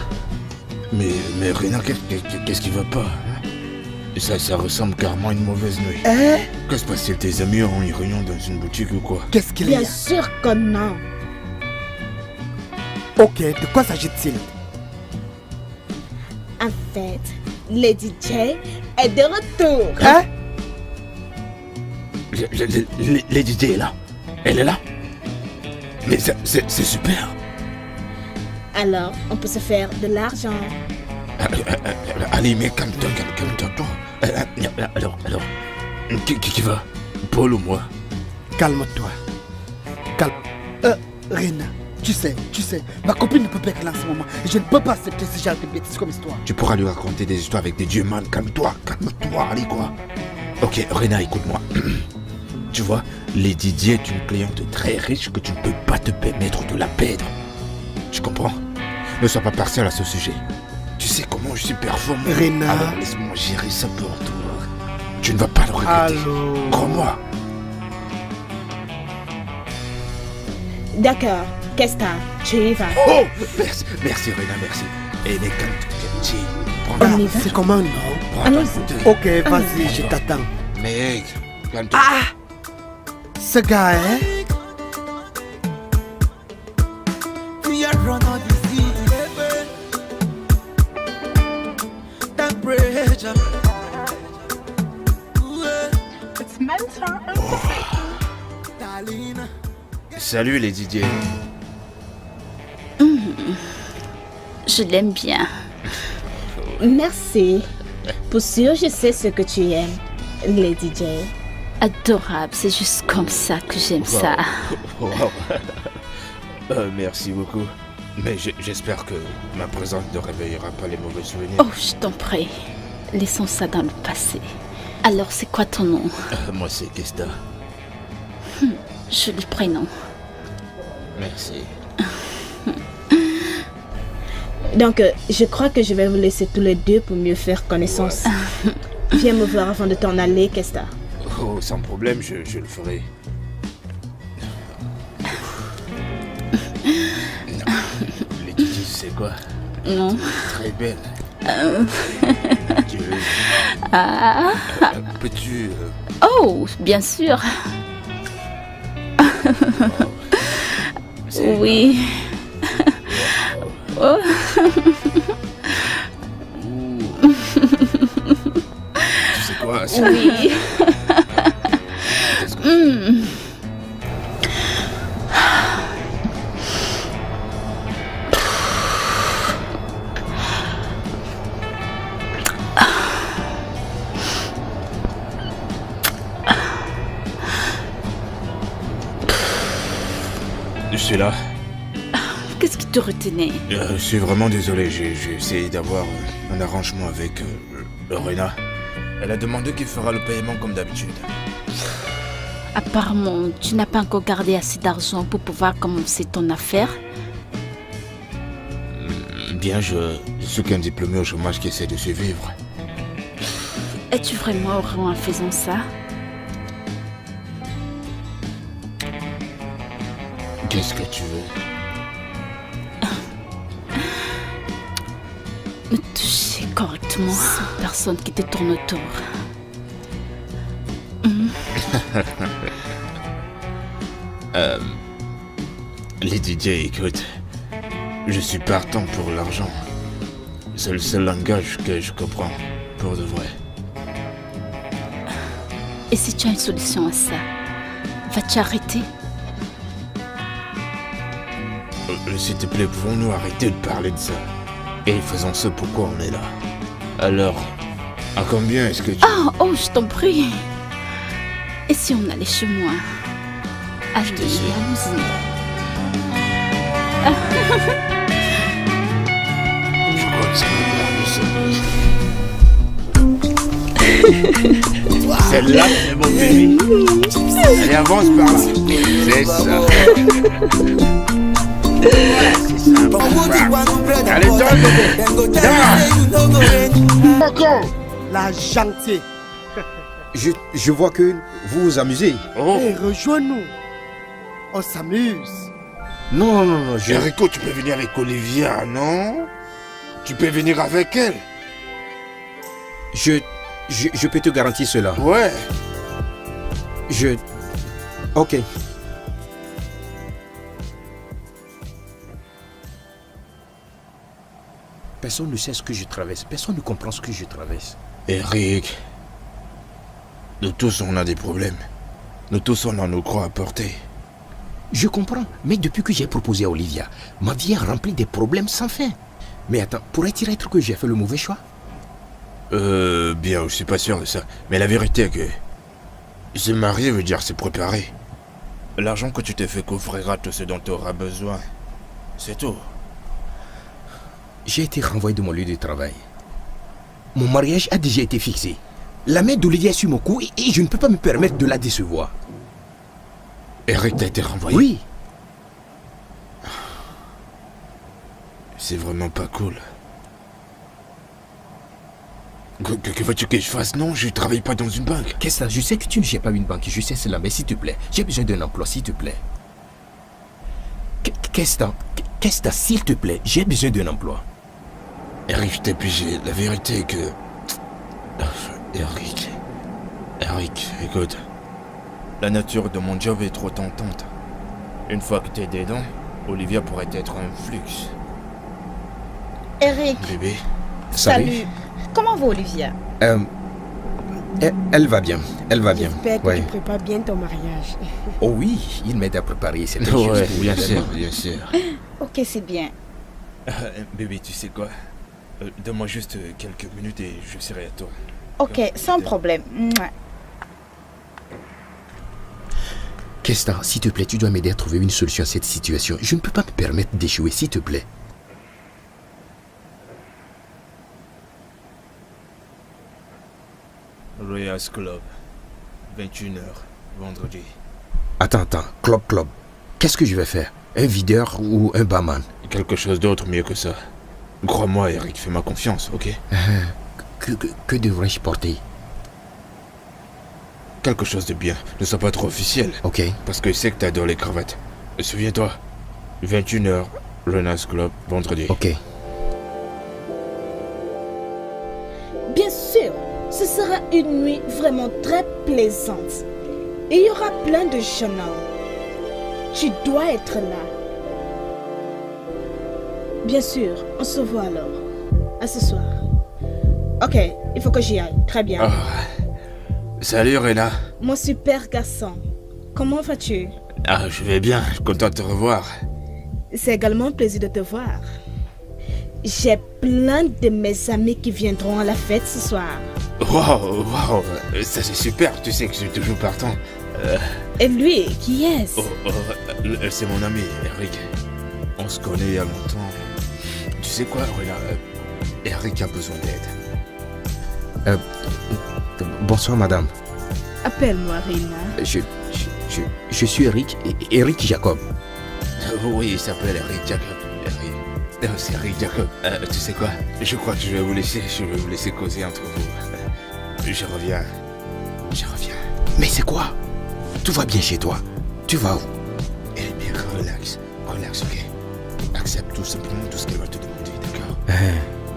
Speaker 4: Mais Rena, qu'est-ce qui va pas hein? Ça ressemble carrément à une mauvaise nuit.
Speaker 5: Hein?
Speaker 4: Que se passe-t-il? Tes amis ont une réunion dans une boutique ou quoi?
Speaker 5: Qu'est-ce qu'il y a?
Speaker 8: Bien sûr que non.
Speaker 5: Ok, de quoi s'agit-il?
Speaker 8: En fait, Lady J est de retour.
Speaker 5: Hein?
Speaker 4: Lady J est là. Elle est là. Mais c'est super.
Speaker 8: Alors, on peut se faire de l'argent.
Speaker 4: Allez, mais calme-toi. Alors, qui va? Paul ou moi?
Speaker 5: Calme-toi. Calme. Rena, tu sais, ma copine ne peut pas être là en ce moment. Et je ne peux pas accepter ce genre de bêtises comme histoire.
Speaker 4: Tu pourras lui raconter des histoires avec des dieux, man. Calme-toi, allez quoi. Ok, Rena, écoute-moi. Tu vois, Lady Di est une cliente très riche que tu ne peux pas te permettre de la perdre. Tu comprends? Ne sois pas partial à ce sujet. Tu sais comment je suis performant.
Speaker 5: Rena.
Speaker 4: Alors laisse-moi gérer ça pour toi. Tu ne vas pas le regretter.
Speaker 5: Allô.
Speaker 4: Crois-moi.
Speaker 8: D'accord. Kesta, tu y vas.
Speaker 4: Oh, merci Rena, merci. Et mais calme-toi, prends
Speaker 8: On y va.
Speaker 5: C'est comment, non?
Speaker 8: Allons-y.
Speaker 5: Ok, vas-y, je t'attends.
Speaker 4: Mec, calme-toi.
Speaker 5: Ce gars, hein?
Speaker 4: Salut les Didier.
Speaker 9: Je l'aime bien.
Speaker 8: Merci.
Speaker 10: Pour sûr, je sais ce que tu aimes, Lady J.
Speaker 9: Adorable, c'est juste comme ça que j'aime ça.
Speaker 4: Wow. Merci beaucoup. Mais j'espère que ma présence ne réveillera pas les mauvais souvenirs.
Speaker 9: Oh, je t'en prie. Laissons ça dans le passé. Alors, c'est quoi ton nom?
Speaker 4: Moi, c'est Kesta.
Speaker 9: Joli prénom.
Speaker 4: Merci.
Speaker 10: Donc, je crois que je vais vous laisser tous les deux pour mieux faire connaissance. Viens me voir avant de t'en aller, Kesta.
Speaker 4: Oh, sans problème, je le ferai. Lady, tu sais quoi?
Speaker 9: Non.
Speaker 4: Très belle. Peux-tu...
Speaker 9: Oh, bien sûr. Oui. Oh.
Speaker 4: Tu sais quoi?
Speaker 9: Oui.
Speaker 4: Je suis là.
Speaker 9: Qu'est-ce qui te retenait?
Speaker 4: Je suis vraiment désolé, j'ai essayé d'avoir un arrangement avec Lorena. Elle a demandé qu'il fera le paiement comme d'habitude.
Speaker 9: Apparemment, tu n'as pas encore gardé assez d'argent pour pouvoir commencer ton affaire.
Speaker 4: Bien, je suis qu'un diplômé au chômage qui essaie de survivre.
Speaker 9: Es-tu vraiment heureux en faisant ça?
Speaker 4: Qu'est-ce que tu veux?
Speaker 9: Me toucher correctement, personne qui te tourne autour.
Speaker 4: Lady J, écoute, je suis partant pour l'argent. C'est le seul langage que je comprends, pour de vrai.
Speaker 9: Et si tu as une solution à ça, vas-tu arrêter?
Speaker 4: S'il te plaît, pouvons-nous arrêter de parler de ça? Et faisons ce pourquoi on est là. Alors, à combien est-ce que tu...
Speaker 9: Oh, je t'en prie. Et si on allait chez moi? Allez, allons-y.
Speaker 4: Je crois que ça me parle de ça. Celle-là, c'est mon bébé. Allez, avance par là. C'est ça. Allez, donne, bébé.
Speaker 5: La gentille.
Speaker 3: Je vois que vous vous amusez.
Speaker 4: Oh.
Speaker 5: Hey, rejoins-nous. On s'amuse.
Speaker 3: Non,
Speaker 4: Jericho, tu peux venir avec Olivia, non? Tu peux venir avec elle.
Speaker 3: Je peux te garantir cela.
Speaker 4: Ouais.
Speaker 3: Ok. Personne ne sait ce que je traverse. Personne ne comprend ce que je traverse.
Speaker 4: Eric, nous tous on a des problèmes. Nous tous on a nos croix à porter.
Speaker 3: Je comprends, mais depuis que j'ai proposé à Olivia, ma vie est remplie de problèmes sans fin. Mais attends, pourrait-il être que j'ai fait le mauvais choix?
Speaker 4: Bien, je suis pas sûr de ça. Mais la vérité est que... se marier veut dire se préparer. L'argent que tu t'es fait coffrira tout ce dont tu auras besoin. C'est tout.
Speaker 3: J'ai été renvoyé de mon lieu de travail. Mon mariage a déjà été fixé. La main d'Olivia est sur mon cou et je ne peux pas me permettre de la décevoir.
Speaker 4: Eric t'a été renvoyé?
Speaker 3: Oui.
Speaker 4: C'est vraiment pas cool. Que veux-tu que je fasse? Non, je travaille pas dans une banque.
Speaker 3: Qu'est-ce que ça? Je sais que tu ne gères pas une banque, je sais cela, mais s'il te plaît, j'ai besoin d'un emploi, s'il te plaît. Qu'est-ce que s'il te plaît, j'ai besoin d'un emploi.
Speaker 4: Eric, je t'ai pigé. La vérité est que... Eric, écoute. La nature de mon job est trop tentante. Une fois que t'es dedans, Olivia pourrait être un flux.
Speaker 8: Eric,
Speaker 4: Bébé.
Speaker 8: salut. Comment va Olivia?
Speaker 3: Elle va bien, elle va bien.
Speaker 11: J'espère que
Speaker 3: Ouais.
Speaker 11: tu prépares bien ton mariage.
Speaker 3: Oh oui, il m'aide à préparer cette
Speaker 4: Ouais,
Speaker 3: chose.
Speaker 4: bien sûr, bien sûr.
Speaker 8: Ok, c'est bien.
Speaker 4: Bébé, tu sais quoi? Donne-moi juste quelques minutes et je serai à toi.
Speaker 8: Ok, sans problème. Mouah.
Speaker 3: Kesta, s'il te plaît, tu dois m'aider à trouver une solution à cette situation. Je ne peux pas me permettre d'échouer, s'il te plaît.
Speaker 4: Royals Club, 21h, vendredi.
Speaker 3: Attends, club. Qu'est-ce que je vais faire? Un videur ou un barman?
Speaker 4: Quelque chose d'autre mieux que ça. Crois-moi, Eric, fais-moi confiance, ok?
Speaker 3: Que devrais-je porter?
Speaker 4: Quelque chose de bien. Ne sois pas trop officiel.
Speaker 3: Ok.
Speaker 4: Parce que je sais que t'adores les cravates. Souviens-toi, 21h, Royals Club, vendredi.
Speaker 3: Ok.
Speaker 10: Bien sûr, ce sera une nuit vraiment très plaisante. Et il y aura plein de jeunes hommes. Tu dois être là. Bien sûr, on se voit alors. À ce soir. Ok, il faut que j'y aille. Très bien.
Speaker 4: Salut, Rena.
Speaker 10: Mon super garçon. Comment vas-tu?
Speaker 4: Je vais bien. Content de te revoir.
Speaker 10: C'est également un plaisir de te voir. J'ai plein de mes amis qui viendront à la fête ce soir.
Speaker 4: Wow, ça c'est super. Tu sais que je suis toujours partant.
Speaker 10: Et lui, qui est-ce?
Speaker 4: C'est mon ami, Eric. On se connaît il y a longtemps. Tu sais quoi, Rena? Eric a besoin d'aide.
Speaker 3: Bonsoir, madame.
Speaker 10: Appelle-moi Rina.
Speaker 3: Je suis Eric, Eric Jacob.
Speaker 4: Oui, il s'appelle Eric Jacob. C'est Eric Jacob. Tu sais quoi? Je crois que je vais vous laisser causer entre vous. Je reviens.
Speaker 3: Mais c'est quoi? Tout va bien chez toi. Tu vas où?
Speaker 4: Eh bien, relax, ok? Accepte tout simplement tout ce qu'elle va te demander, d'accord?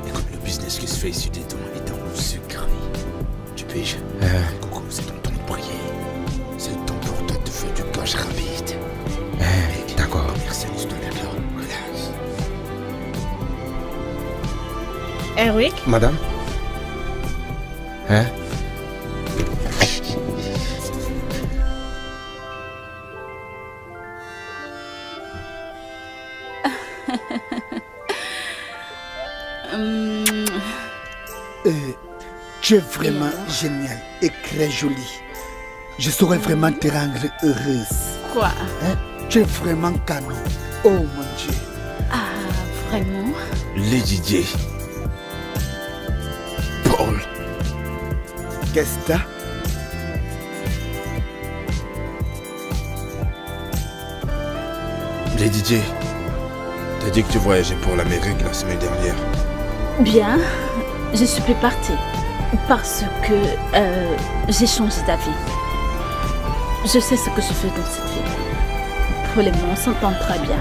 Speaker 4: Écoute, le business qui se fait ici dedans est un loup sucré. Tu piges? Coucou, c'est ton temps de prier. C'est le temps pour toi de faire du cash rapide.
Speaker 3: D'accord.
Speaker 4: Commercialise-toi, d'accord? Relax.
Speaker 10: Eric?
Speaker 3: Madame?
Speaker 5: Tu es vraiment génial et très jolie. Je saurais vraiment te rendre heureuse.
Speaker 9: Quoi?
Speaker 5: Tu es vraiment canon. Oh mon Dieu.
Speaker 9: Ah, vraiment?
Speaker 4: Lady J. Paul.
Speaker 5: Kesta?
Speaker 4: Lady J. T'as dit que tu voyageais pour l'Amérique la semaine dernière.
Speaker 9: Bien, je suis plus partie. Parce que j'ai changé d'avis. Je sais ce que je fais dans cette vie. Pour le moment, on s'entend très bien.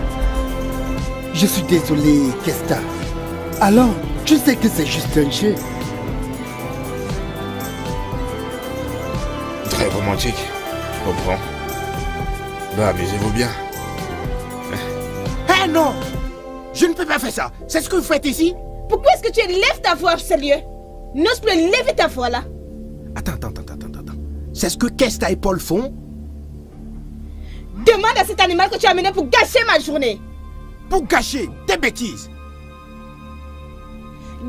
Speaker 5: Je suis désolé, Kesta. Alors, tu sais que c'est juste un jeu.
Speaker 4: Très romantique, je comprends. Bah, amusez-vous bien.
Speaker 3: Eh non! Je ne peux pas faire ça. C'est ce que vous faites ici?
Speaker 10: Pourquoi est-ce que tu élèves ta voix, sérieux? N'ose plus lever ta voix là.
Speaker 3: Attends. C'est ce que Kesta et Paul font?
Speaker 10: Demande à cet animal que tu as amené pour gâcher ma journée.
Speaker 3: Pour gâcher des bêtises.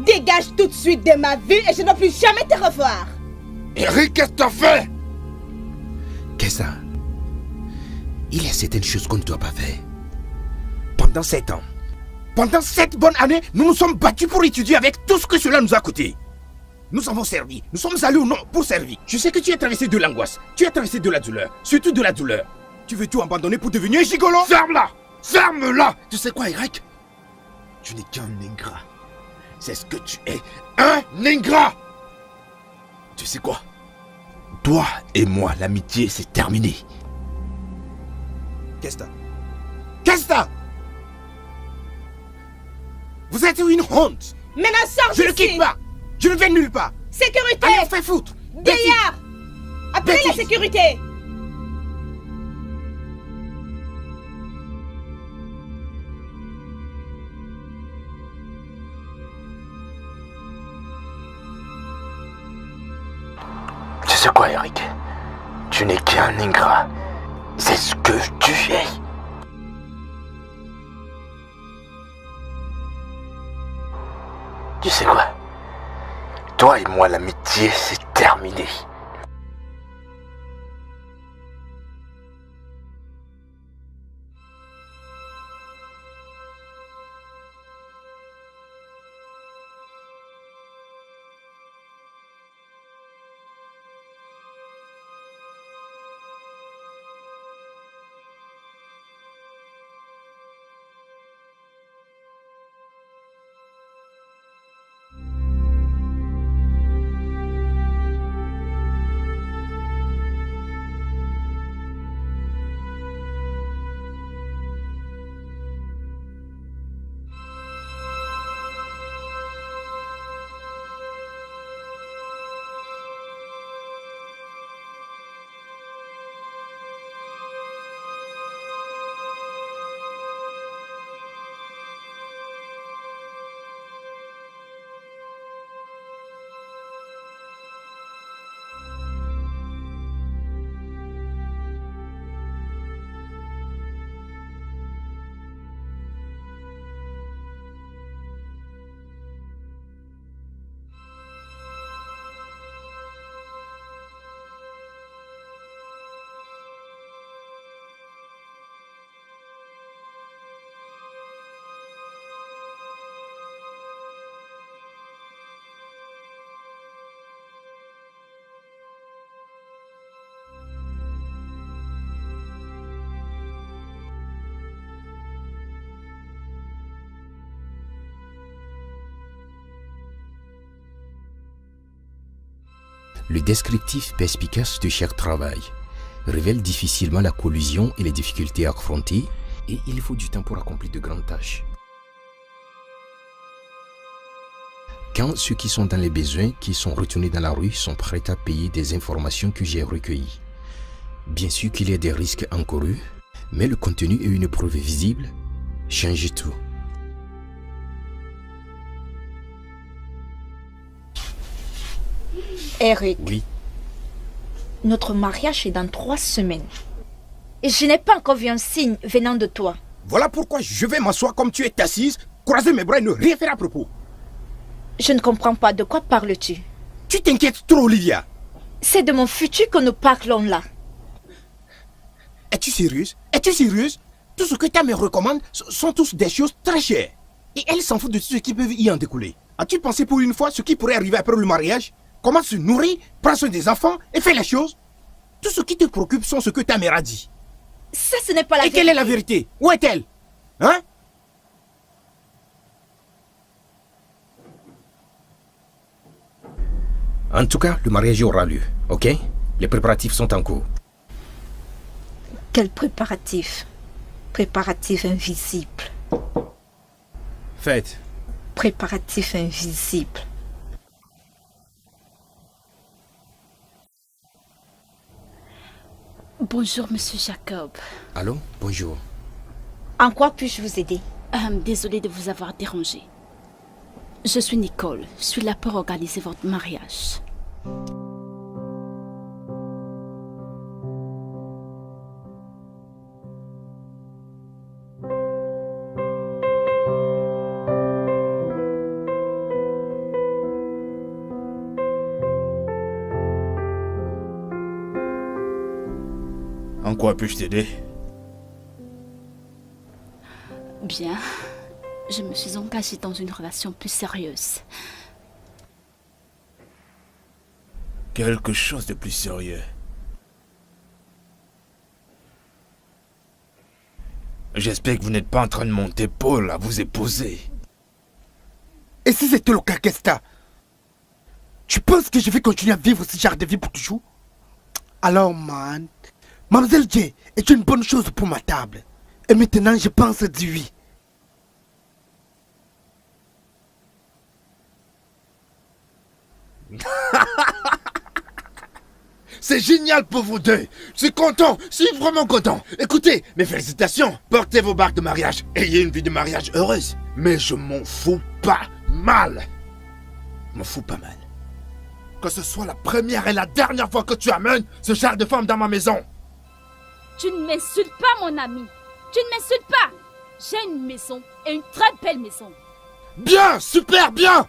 Speaker 10: Dégage tout de suite de ma vue et je ne dois plus jamais te revoir.
Speaker 4: Eric, qu'est-ce que t'as fait?
Speaker 3: Kesta, il y a certaines choses qu'on ne doit pas faire. Pendant 7 ans, pendant 7 bonnes années, nous nous sommes battus pour étudier avec tout ce que cela nous a coûté. Nous avons servi, nous sommes allés au nom pour servir. Je sais que tu as traversé de l'angoisse, tu as traversé de la douleur, surtout de la douleur. Tu veux tout abandonner pour devenir un gigolo?
Speaker 4: Ferme-la! Ferme-la!
Speaker 3: Tu sais quoi, Eric?
Speaker 4: Tu n'es qu'un ingrat. C'est ce que tu es. Un ingrat! Tu sais quoi? Toi et moi, l'amitié, c'est terminé.
Speaker 3: Kesta! Vous êtes une honte!
Speaker 10: Maintenant, sors
Speaker 3: Je ne
Speaker 10: d'ici.
Speaker 3: quitte pas! Je ne vais nulle part!
Speaker 10: Sécurité.
Speaker 3: Allez, on fait foutre!
Speaker 10: Gaillard. Appelez la
Speaker 3: Bêtise.
Speaker 10: sécurité.
Speaker 4: Tu sais quoi, Eric? Tu n'es qu'un ingrat. C'est ce que tu es. Tu sais quoi? Toi et moi, l'amitié, c'est terminé.
Speaker 3: Le descriptif perspicace de chaque travail révèle difficilement la collusion et les difficultés affrontées, et il faut du temps pour accomplir de grandes tâches. Quand ceux qui sont dans les besoins, qui sont retenus dans la rue, sont prêts à payer des informations que j'ai recueillies. Bien sûr qu'il y a des risques encourus, mais le contenu et une preuve visible changent tout.
Speaker 2: Eric,
Speaker 3: Oui,
Speaker 2: notre mariage est dans 3 semaines. Et je n'ai pas encore vu un signe venant de toi.
Speaker 3: voilà pourquoi je vais m'asseoir comme tu es assise, croiser mes bras et ne rien faire à propos.
Speaker 2: Je ne comprends pas, de quoi parles-tu?
Speaker 3: Tu t'inquiètes trop, Olivia.
Speaker 2: C'est de mon futur que nous parlons là.
Speaker 3: Es-tu sérieuse? Es-tu sérieuse? Tout ce que ta mère recommande sont tous des choses très chères. Et elle s'en fout de tout ce qui peut y en découler. As-tu pensé pour une fois ce qui pourrait arriver après le mariage? Comment se nourrir, prendre soin des enfants et faire les choses? Tout ce qui te préoccupe sont ce que ta mère a dit.
Speaker 2: Ça, ce n'est pas la
Speaker 3: Et
Speaker 2: vérité.
Speaker 3: quelle est la vérité? Où est-elle? Hein? En tout cas, le mariage aura lieu, ok? Les préparatifs sont en cours.
Speaker 2: Quel préparatif? Préparatif invisible.
Speaker 3: Faites.
Speaker 2: Préparatif invisible.
Speaker 9: Bonjour, Monsieur Jacob.
Speaker 3: Allô? Bonjour.
Speaker 2: En quoi puis-je vous aider?
Speaker 9: Désolée de vous avoir dérangé. Je suis Nicole. Je suis là pour organiser votre mariage.
Speaker 4: En quoi puis-je t'aider?
Speaker 9: Bien. Je me suis engagée dans une relation plus sérieuse.
Speaker 4: Quelque chose de plus sérieux. J'espère que vous n'êtes pas en train de monter Paul à vous épouser.
Speaker 5: Et si c'était le cas, qu'est-ce que t'as? Tu penses que je vais continuer à vivre ce genre de vie pour toujours? Alors, man, Mademoiselle J est une bonne chose pour ma table. Et maintenant, je pense dire oui.
Speaker 11: C'est génial pour vous deux. Je suis content, je suis vraiment content. Écoutez, mes félicitations. Portez vos bagues de mariage. Ayez une vie de mariage heureuse. Mais je m'en fous pas mal. Je m'en fous pas mal. Que ce soit la première et la dernière fois que tu amènes ce genre de femme dans ma maison.
Speaker 12: Tu ne m'insultes pas, mon ami. Tu ne m'insultes pas. J'ai une maison et une très belle maison.
Speaker 11: Bien, super bien.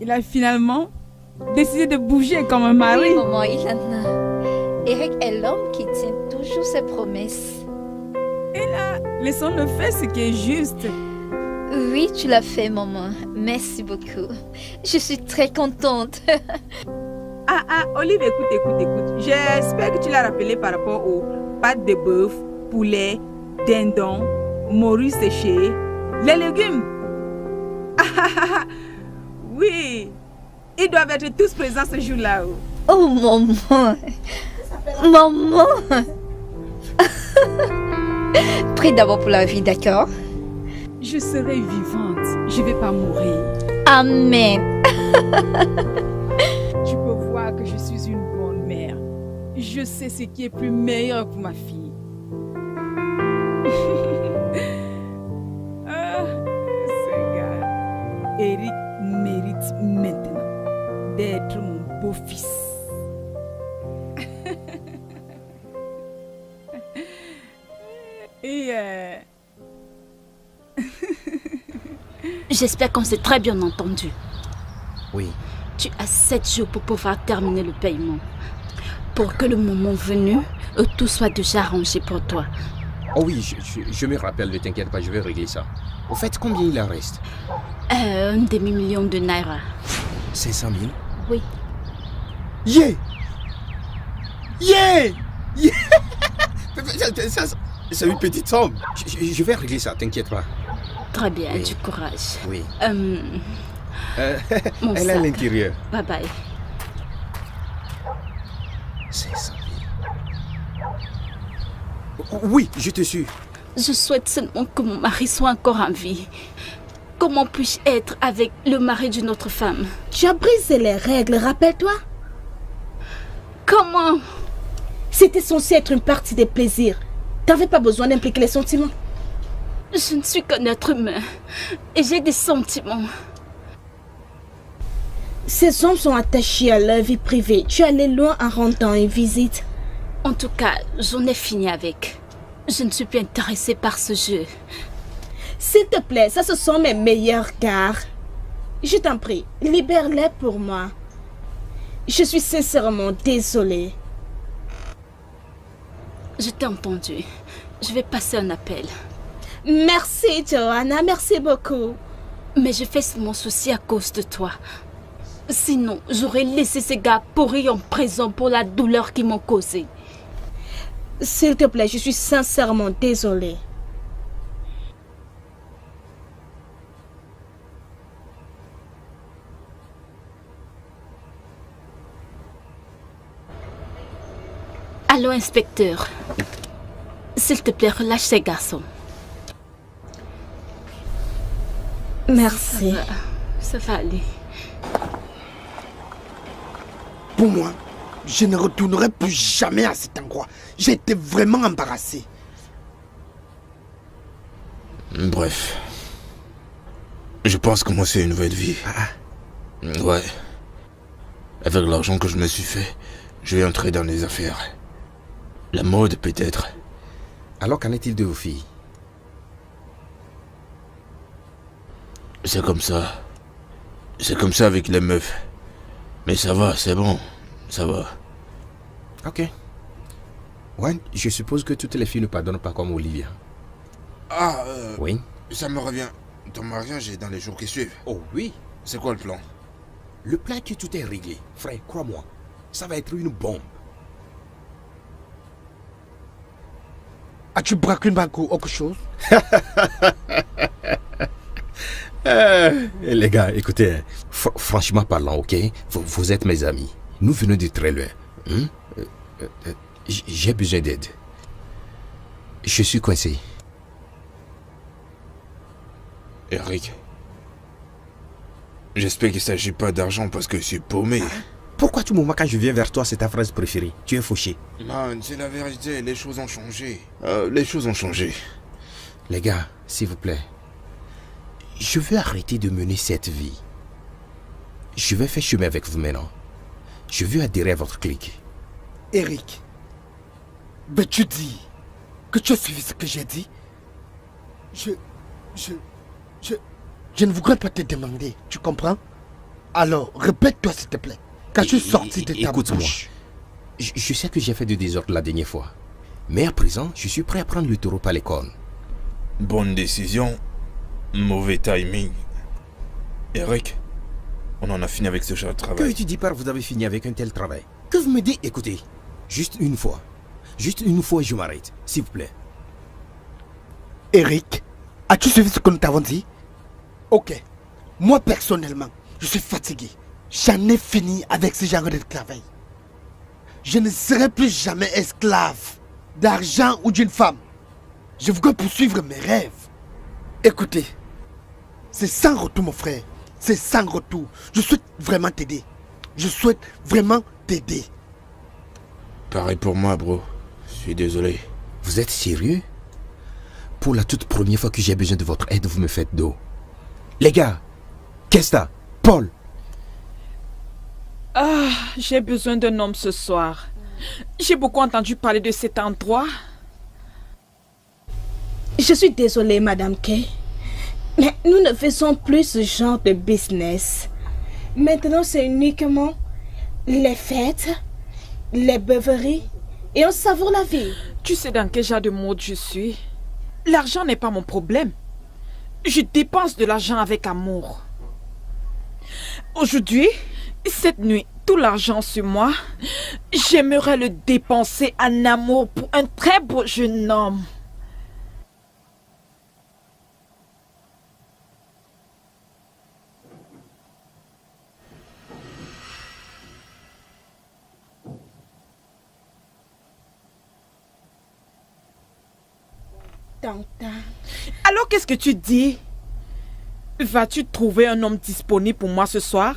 Speaker 1: Il a finalement décidé de bouger comme un mari.
Speaker 2: Oui, maman Ilana. Eric est l'homme qui tient toujours ses promesses.
Speaker 1: Et là, laissons-le faire ce qui est juste.
Speaker 2: Oui, tu l'as fait, maman. Merci beaucoup. Je suis très contente.
Speaker 1: Olive, écoute. J'espère que tu l'as rappelé par rapport aux pâtes de bœuf, poulet, dindon, morue séchée, les légumes. Oui, ils doivent être tous présents ce jour-là.
Speaker 2: Oh, maman. Maman. Prie d'abord pour la vie, d'accord?
Speaker 1: Je serai vivante, je vais pas mourir.
Speaker 2: Amen.
Speaker 1: Tu peux voir que je suis une bonne mère. Je sais ce qui est plus meilleur pour ma fille. Ce gars, Eric mérite maintenant d'être mon beau-fils. Et
Speaker 9: J'espère qu'on s'est très bien entendu.
Speaker 3: Oui.
Speaker 9: Tu as 7 jours pour pouvoir terminer le paiement. Pour que le moment venu, tout soit déjà arrangé pour toi.
Speaker 3: Oh oui, je me rappelle, ne t'inquiète pas, je vais régler ça. Au fait, combien il en reste?
Speaker 9: Un demi-million de naira.
Speaker 3: 500 000?
Speaker 9: Oui.
Speaker 5: Yeah!
Speaker 3: C'est une petite somme. Je vais régler ça, t'inquiète pas.
Speaker 9: Très bien,
Speaker 3: Oui.
Speaker 9: du courage.
Speaker 3: Oui.
Speaker 9: Mon
Speaker 3: Elle est à
Speaker 9: sac.
Speaker 3: l'intérieur.
Speaker 9: Bye bye.
Speaker 3: 500 000. Oui, je te suis.
Speaker 9: Je souhaite seulement que mon mari soit encore en vie. Comment puis-je être avec le mari d'une autre femme?
Speaker 10: Tu as brisé les règles, rappelle-toi.
Speaker 9: Comment?
Speaker 10: C'était censé être une partie des plaisirs. T'avais pas besoin d'impliquer les sentiments.
Speaker 9: Je ne suis qu'un être humain et j'ai des sentiments.
Speaker 10: Ces hommes sont attachés à leur vie privée. Tu es allé loin en rendant une visite.
Speaker 9: En tout cas, j'en ai fini avec. Je ne suis plus intéressée par ce jeu.
Speaker 10: S'il te plaît, ça ce sont mes meilleurs gars. Je t'en prie, libère-les pour moi. Je suis sincèrement désolée.
Speaker 9: Je t'ai entendu. Je vais passer un appel.
Speaker 10: Merci, Johanna, merci beaucoup.
Speaker 9: Mais je fais mon souci à cause de toi. Sinon, j'aurais laissé ces gars pourrir en prison pour la douleur qu'ils m'ont causée.
Speaker 10: S'il te plaît, je suis sincèrement désolée.
Speaker 9: Allô, inspecteur. S'il te plaît, relâche ces garçons.
Speaker 10: Merci.
Speaker 9: Ça va aller.
Speaker 5: Pour moi, je ne retournerai plus jamais à cet endroit. J'ai été vraiment embarrassé.
Speaker 4: Bref. Je pense commencer une nouvelle vie. Ouais. Avec l'argent que je me suis fait, je vais entrer dans les affaires. La mode peut-être.
Speaker 3: Alors qu'en est-il de vos filles?
Speaker 4: C'est comme ça. C'est comme ça avec les meufs. Mais ça va, c'est bon. Ça va.
Speaker 3: Ok. Ouais, je suppose que toutes les filles ne pardonnent pas comme Olivia. Oui.
Speaker 11: Ça me revient. Ton mariage est dans les jours qui suivent.
Speaker 3: Oh oui.
Speaker 11: C'est quoi le plan?
Speaker 3: Le plan que tout est réglé. Frère, crois-moi. Ça va être une bombe.
Speaker 5: As-tu braqué une banque ou autre chose?
Speaker 3: Les gars, écoutez, franchement parlant, ok? Vous êtes mes amis. Nous venons de très loin. J'ai besoin d'aide. Je suis coincé.
Speaker 4: Eric. J'espère qu'il ne s'agit pas d'argent parce que je suis paumé.
Speaker 3: Pourquoi tout moment quand je viens vers toi, c'est ta phrase préférée? Tu es fauché.
Speaker 11: Man, c'est la vérité, les choses ont changé.
Speaker 4: Les choses ont changé.
Speaker 3: Les gars, s'il vous plaît. Je veux arrêter de mener cette vie. Je vais faire chemin avec vous maintenant. Je veux adhérer à votre clique.
Speaker 5: Eric, veux-tu dire que tu as suivi ce que j'ai dit? Je ne voudrais pas te demander, tu comprends? Alors, répète-toi s'il te plaît. Quand je suis sorti de ta
Speaker 3: Écoute-moi.
Speaker 5: bouche.
Speaker 3: Je sais que j'ai fait de désordre la dernière fois. Mais à présent, je suis prêt à prendre le taureau par les cornes.
Speaker 4: Bonne décision, mauvais timing. Eric, on en a fini avec ce genre de
Speaker 3: Que
Speaker 4: travail.
Speaker 3: tu dis par vous avez fini avec un tel travail? Que vous me dites? Écoutez, juste une fois. Juste une fois, je m'arrête, s'il vous plaît.
Speaker 5: Eric, as-tu suivi ce que nous t'avons dit? Ok. Moi personnellement, je suis fatigué. J'en ai fini avec ce genre de travail. Je ne serai plus jamais esclave d'argent ou d'une femme. Je voudrais poursuivre mes rêves. Écoutez, c'est sans retour mon frère. C'est sans retour. Je souhaite vraiment t'aider. Je souhaite vraiment t'aider.
Speaker 4: Pareil pour moi, bro. Je suis désolé.
Speaker 3: Vous êtes sérieux? Pour la toute première fois que j'ai besoin de votre aide, vous me faites dos. Les gars, Kesta, Paul.
Speaker 1: Ah, j'ai besoin d'un homme ce soir. J'ai beaucoup entendu parler de cet endroit.
Speaker 10: Je suis désolée, Madame Kay. Mais nous ne faisons plus ce genre de business. Maintenant, c'est uniquement les fêtes, les beuveries et on savoure la vie.
Speaker 1: Tu sais dans quel genre de mode je suis? L'argent n'est pas mon problème. Je dépense de l'argent avec amour. Aujourd'hui, cette nuit, tout l'argent sur moi, j'aimerais le dépenser en amour pour un très beau jeune homme. Alors qu'est-ce que tu dis? Vas-tu trouver un homme disponible pour moi ce soir?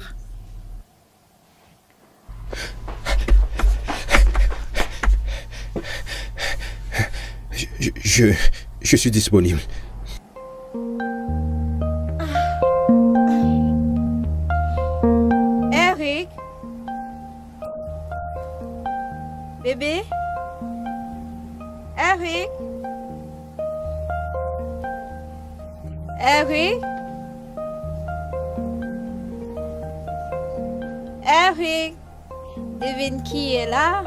Speaker 3: Je suis disponible.
Speaker 2: Eric? Bébé? Eric? Eric? Eric? Devine qui est là?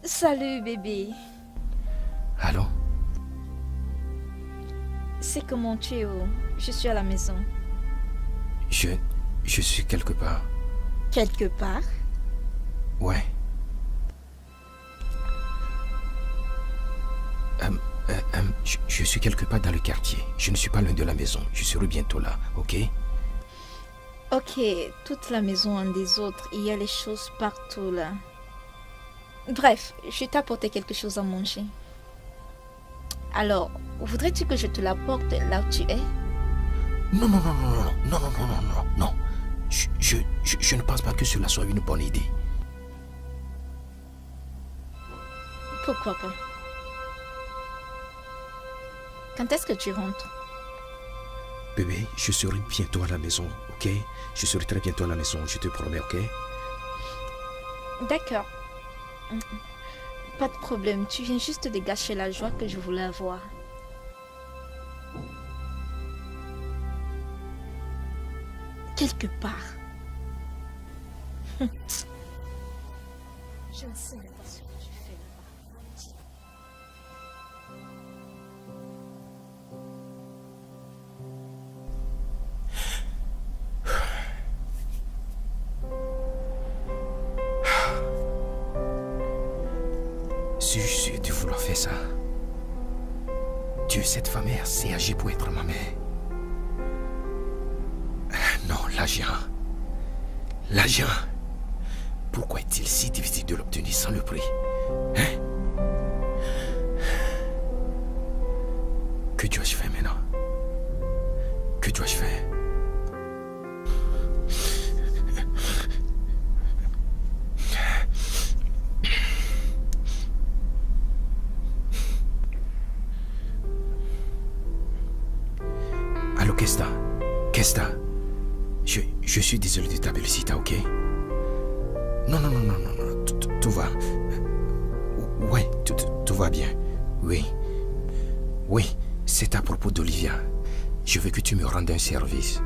Speaker 2: Salut bébé.
Speaker 3: Allô?
Speaker 2: C'est comment tu es où? Je suis à la maison.
Speaker 3: Je suis quelque part.
Speaker 2: Quelque part?
Speaker 3: Ouais. Je suis quelque part dans le quartier. Je ne suis pas loin de la maison. Je serai bientôt là, ok?
Speaker 2: Ok, toute la maison en désordre. Il y a les choses partout là. Bref, je t'ai apporté quelque chose à manger. Alors, voudrais-tu que je te l'apporte là où tu es?
Speaker 3: Non. Je ne pense pas que cela soit une bonne idée.
Speaker 2: Pourquoi pas? Quand est-ce que tu rentres?
Speaker 3: Bébé, je serai bientôt à la maison, ok? Je serai très bientôt à la maison, je te promets, ok?
Speaker 2: D'accord. Pas de problème, tu viens juste de gâcher la joie que je voulais avoir. Quelque part. Je ne sais même pas ce que tu fais là-bas.
Speaker 3: Suis-je sûr de vouloir faire ça? Dieu, cette femme est assez âgée pour être ma mère. Non, l'argent. L'argent. Pourquoi est-il si difficile de l'obtenir sans le prix? Hein? Que dois-je faire maintenant? Que dois-je faire? Resta. Je suis désolé de ta belle-cita, ok? Non, tout va. Ouais, tout va bien. Oui, c'est à propos d'Olivia. Je veux que tu me rendes un service.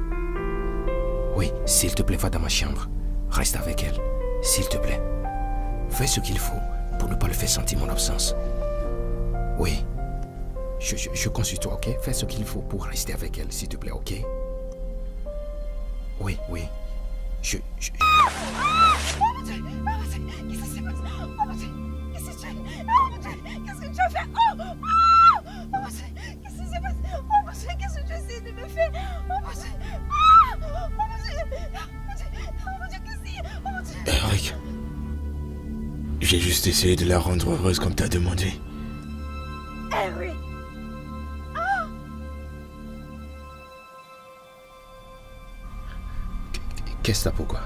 Speaker 3: Oui, s'il te plaît, va dans ma chambre. Reste avec elle, s'il te plaît. Fais ce qu'il faut pour ne pas le faire sentir mon absence. Oui, je compte sur toi, ok? Fais ce qu'il faut pour rester avec elle, s'il te plaît, ok? Oui. Je...
Speaker 4: Eric, j'ai juste essayé de la rendre heureuse comme t'as demandé.
Speaker 2: Eric.
Speaker 3: Qu'est-ce que t'as, pourquoi?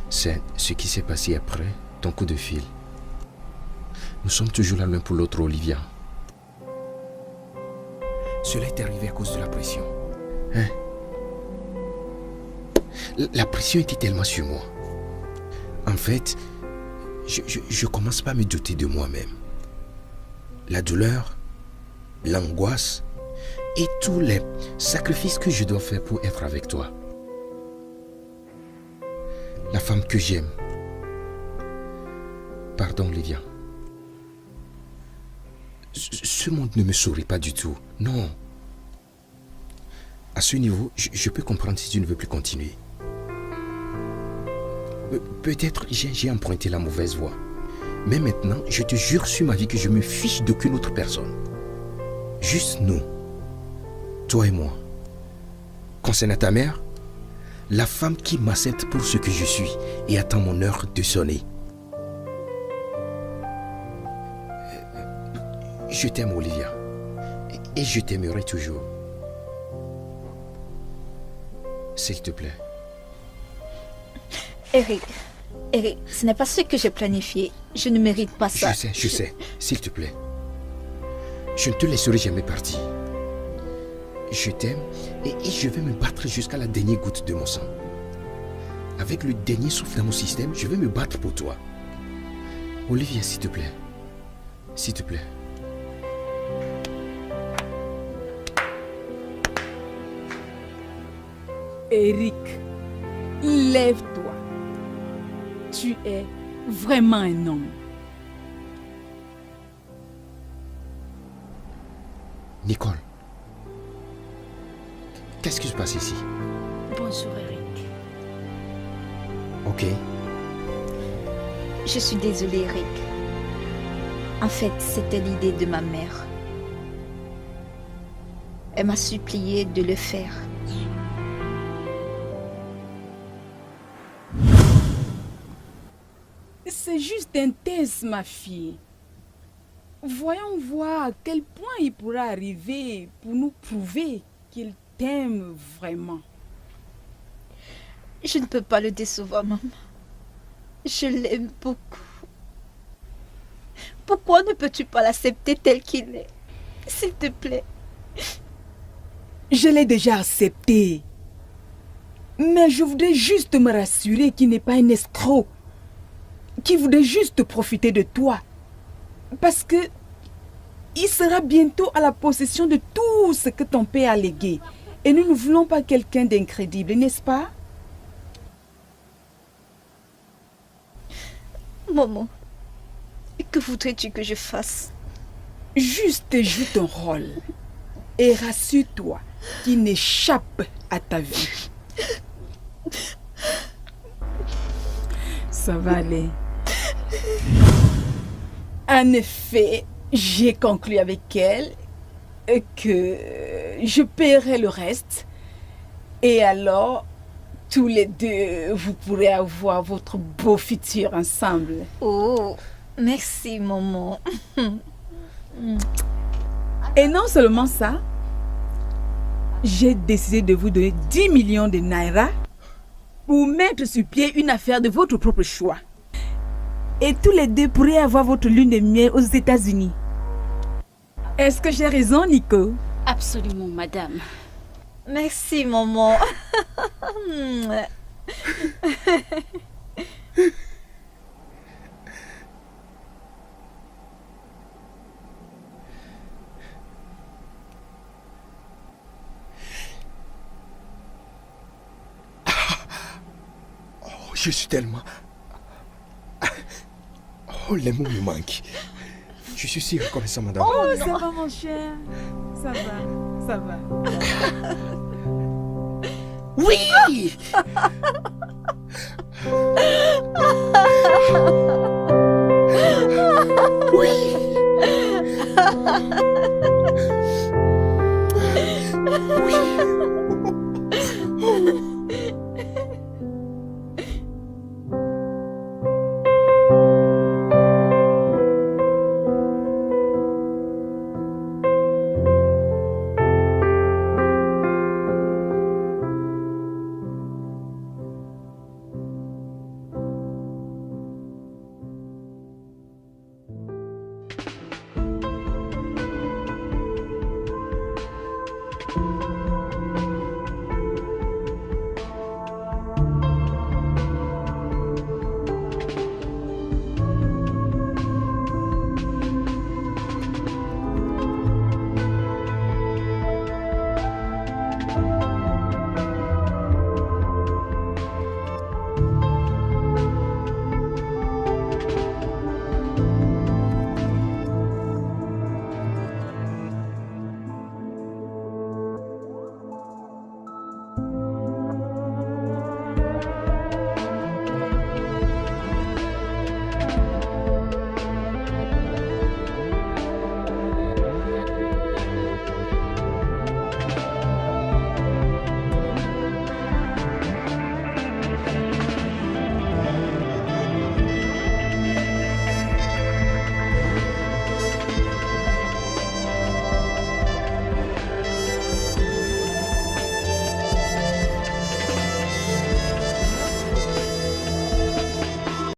Speaker 3: C'est ce qui s'est passé après ton coup de fil. Nous sommes toujours là l'un pour l'autre, Olivia. Cela est arrivé à cause de la pression. Hein? La pression était tellement sur moi. En fait, je commence pas à me douter de moi-même. La douleur, l'angoisse et tous les sacrifices que je dois faire pour être avec toi. La femme que j'aime. Pardon, Olivia. Ce monde ne me sourit pas du tout. Non. À ce niveau, je peux comprendre si tu ne veux plus continuer. Peut-être j'ai emprunté la mauvaise voie. Mais maintenant, je te jure sur ma vie que je me fiche d'aucune autre personne. Juste nous. Toi et moi. Concernant ta mère, la femme qui m'accepte pour ce que je suis et attend mon heure de sonner. Je t'aime, Olivia. Et je t'aimerai toujours. S'il te plaît.
Speaker 2: Eric, ce n'est pas ce que j'ai planifié. Je ne mérite pas ça.
Speaker 3: Je sais. S'il te plaît. Je ne te laisserai jamais partir. Je t'aime et je vais me battre jusqu'à la dernière goutte de mon sang. Avec le dernier souffle dans mon système, je vais me battre pour toi. Olivia, s'il te plaît. S'il te plaît.
Speaker 1: Eric, lève-toi. Tu es vraiment un homme.
Speaker 3: Nicole, qu'est-ce qui se passe ici?
Speaker 2: Bonjour, Eric.
Speaker 3: Ok.
Speaker 2: Je suis désolée, Eric. En fait, c'était l'idée de ma mère. Elle m'a supplié de le faire.
Speaker 1: C'est juste un test, ma fille. Voyons voir à quel point il pourra arriver pour nous prouver qu'il t'aime vraiment.
Speaker 2: Je ne peux pas le décevoir, maman. Je l'aime beaucoup. Pourquoi ne peux-tu pas l'accepter tel qu'il est? S'il te plaît.
Speaker 1: Je l'ai déjà accepté. Mais je voudrais juste me rassurer qu'il n'est pas un escroc. Qui voudrait juste profiter de toi. Parce que il sera bientôt à la possession de tout ce que ton père a légué. Et nous ne voulons pas quelqu'un d'incrédible, n'est-ce pas?
Speaker 2: Maman, que voudrais-tu que je fasse?
Speaker 1: Juste joue ton rôle. Et rassure-toi qu'il n'échappe à ta vue. Ça va aller. En effet, j'ai conclu avec elle que je paierai le reste. Et alors, tous les deux, vous pourrez avoir votre beau futur ensemble.
Speaker 2: Oh, merci, maman.
Speaker 1: Et non seulement ça, j'ai décidé de vous donner 10 millions de naira pour mettre sur pied une affaire de votre propre choix. Et tous les deux pourrez avoir votre lune de miel aux États-Unis. Est-ce que j'ai raison, Nico?
Speaker 12: Absolument, madame.
Speaker 2: Merci, maman.
Speaker 3: Je suis tellement... Oh, les mots me manquent. Je suis si reconnaissant, madame.
Speaker 1: Oh, ça va, mon cher. Ça va, ça va.
Speaker 3: Oui. Oui. Oui.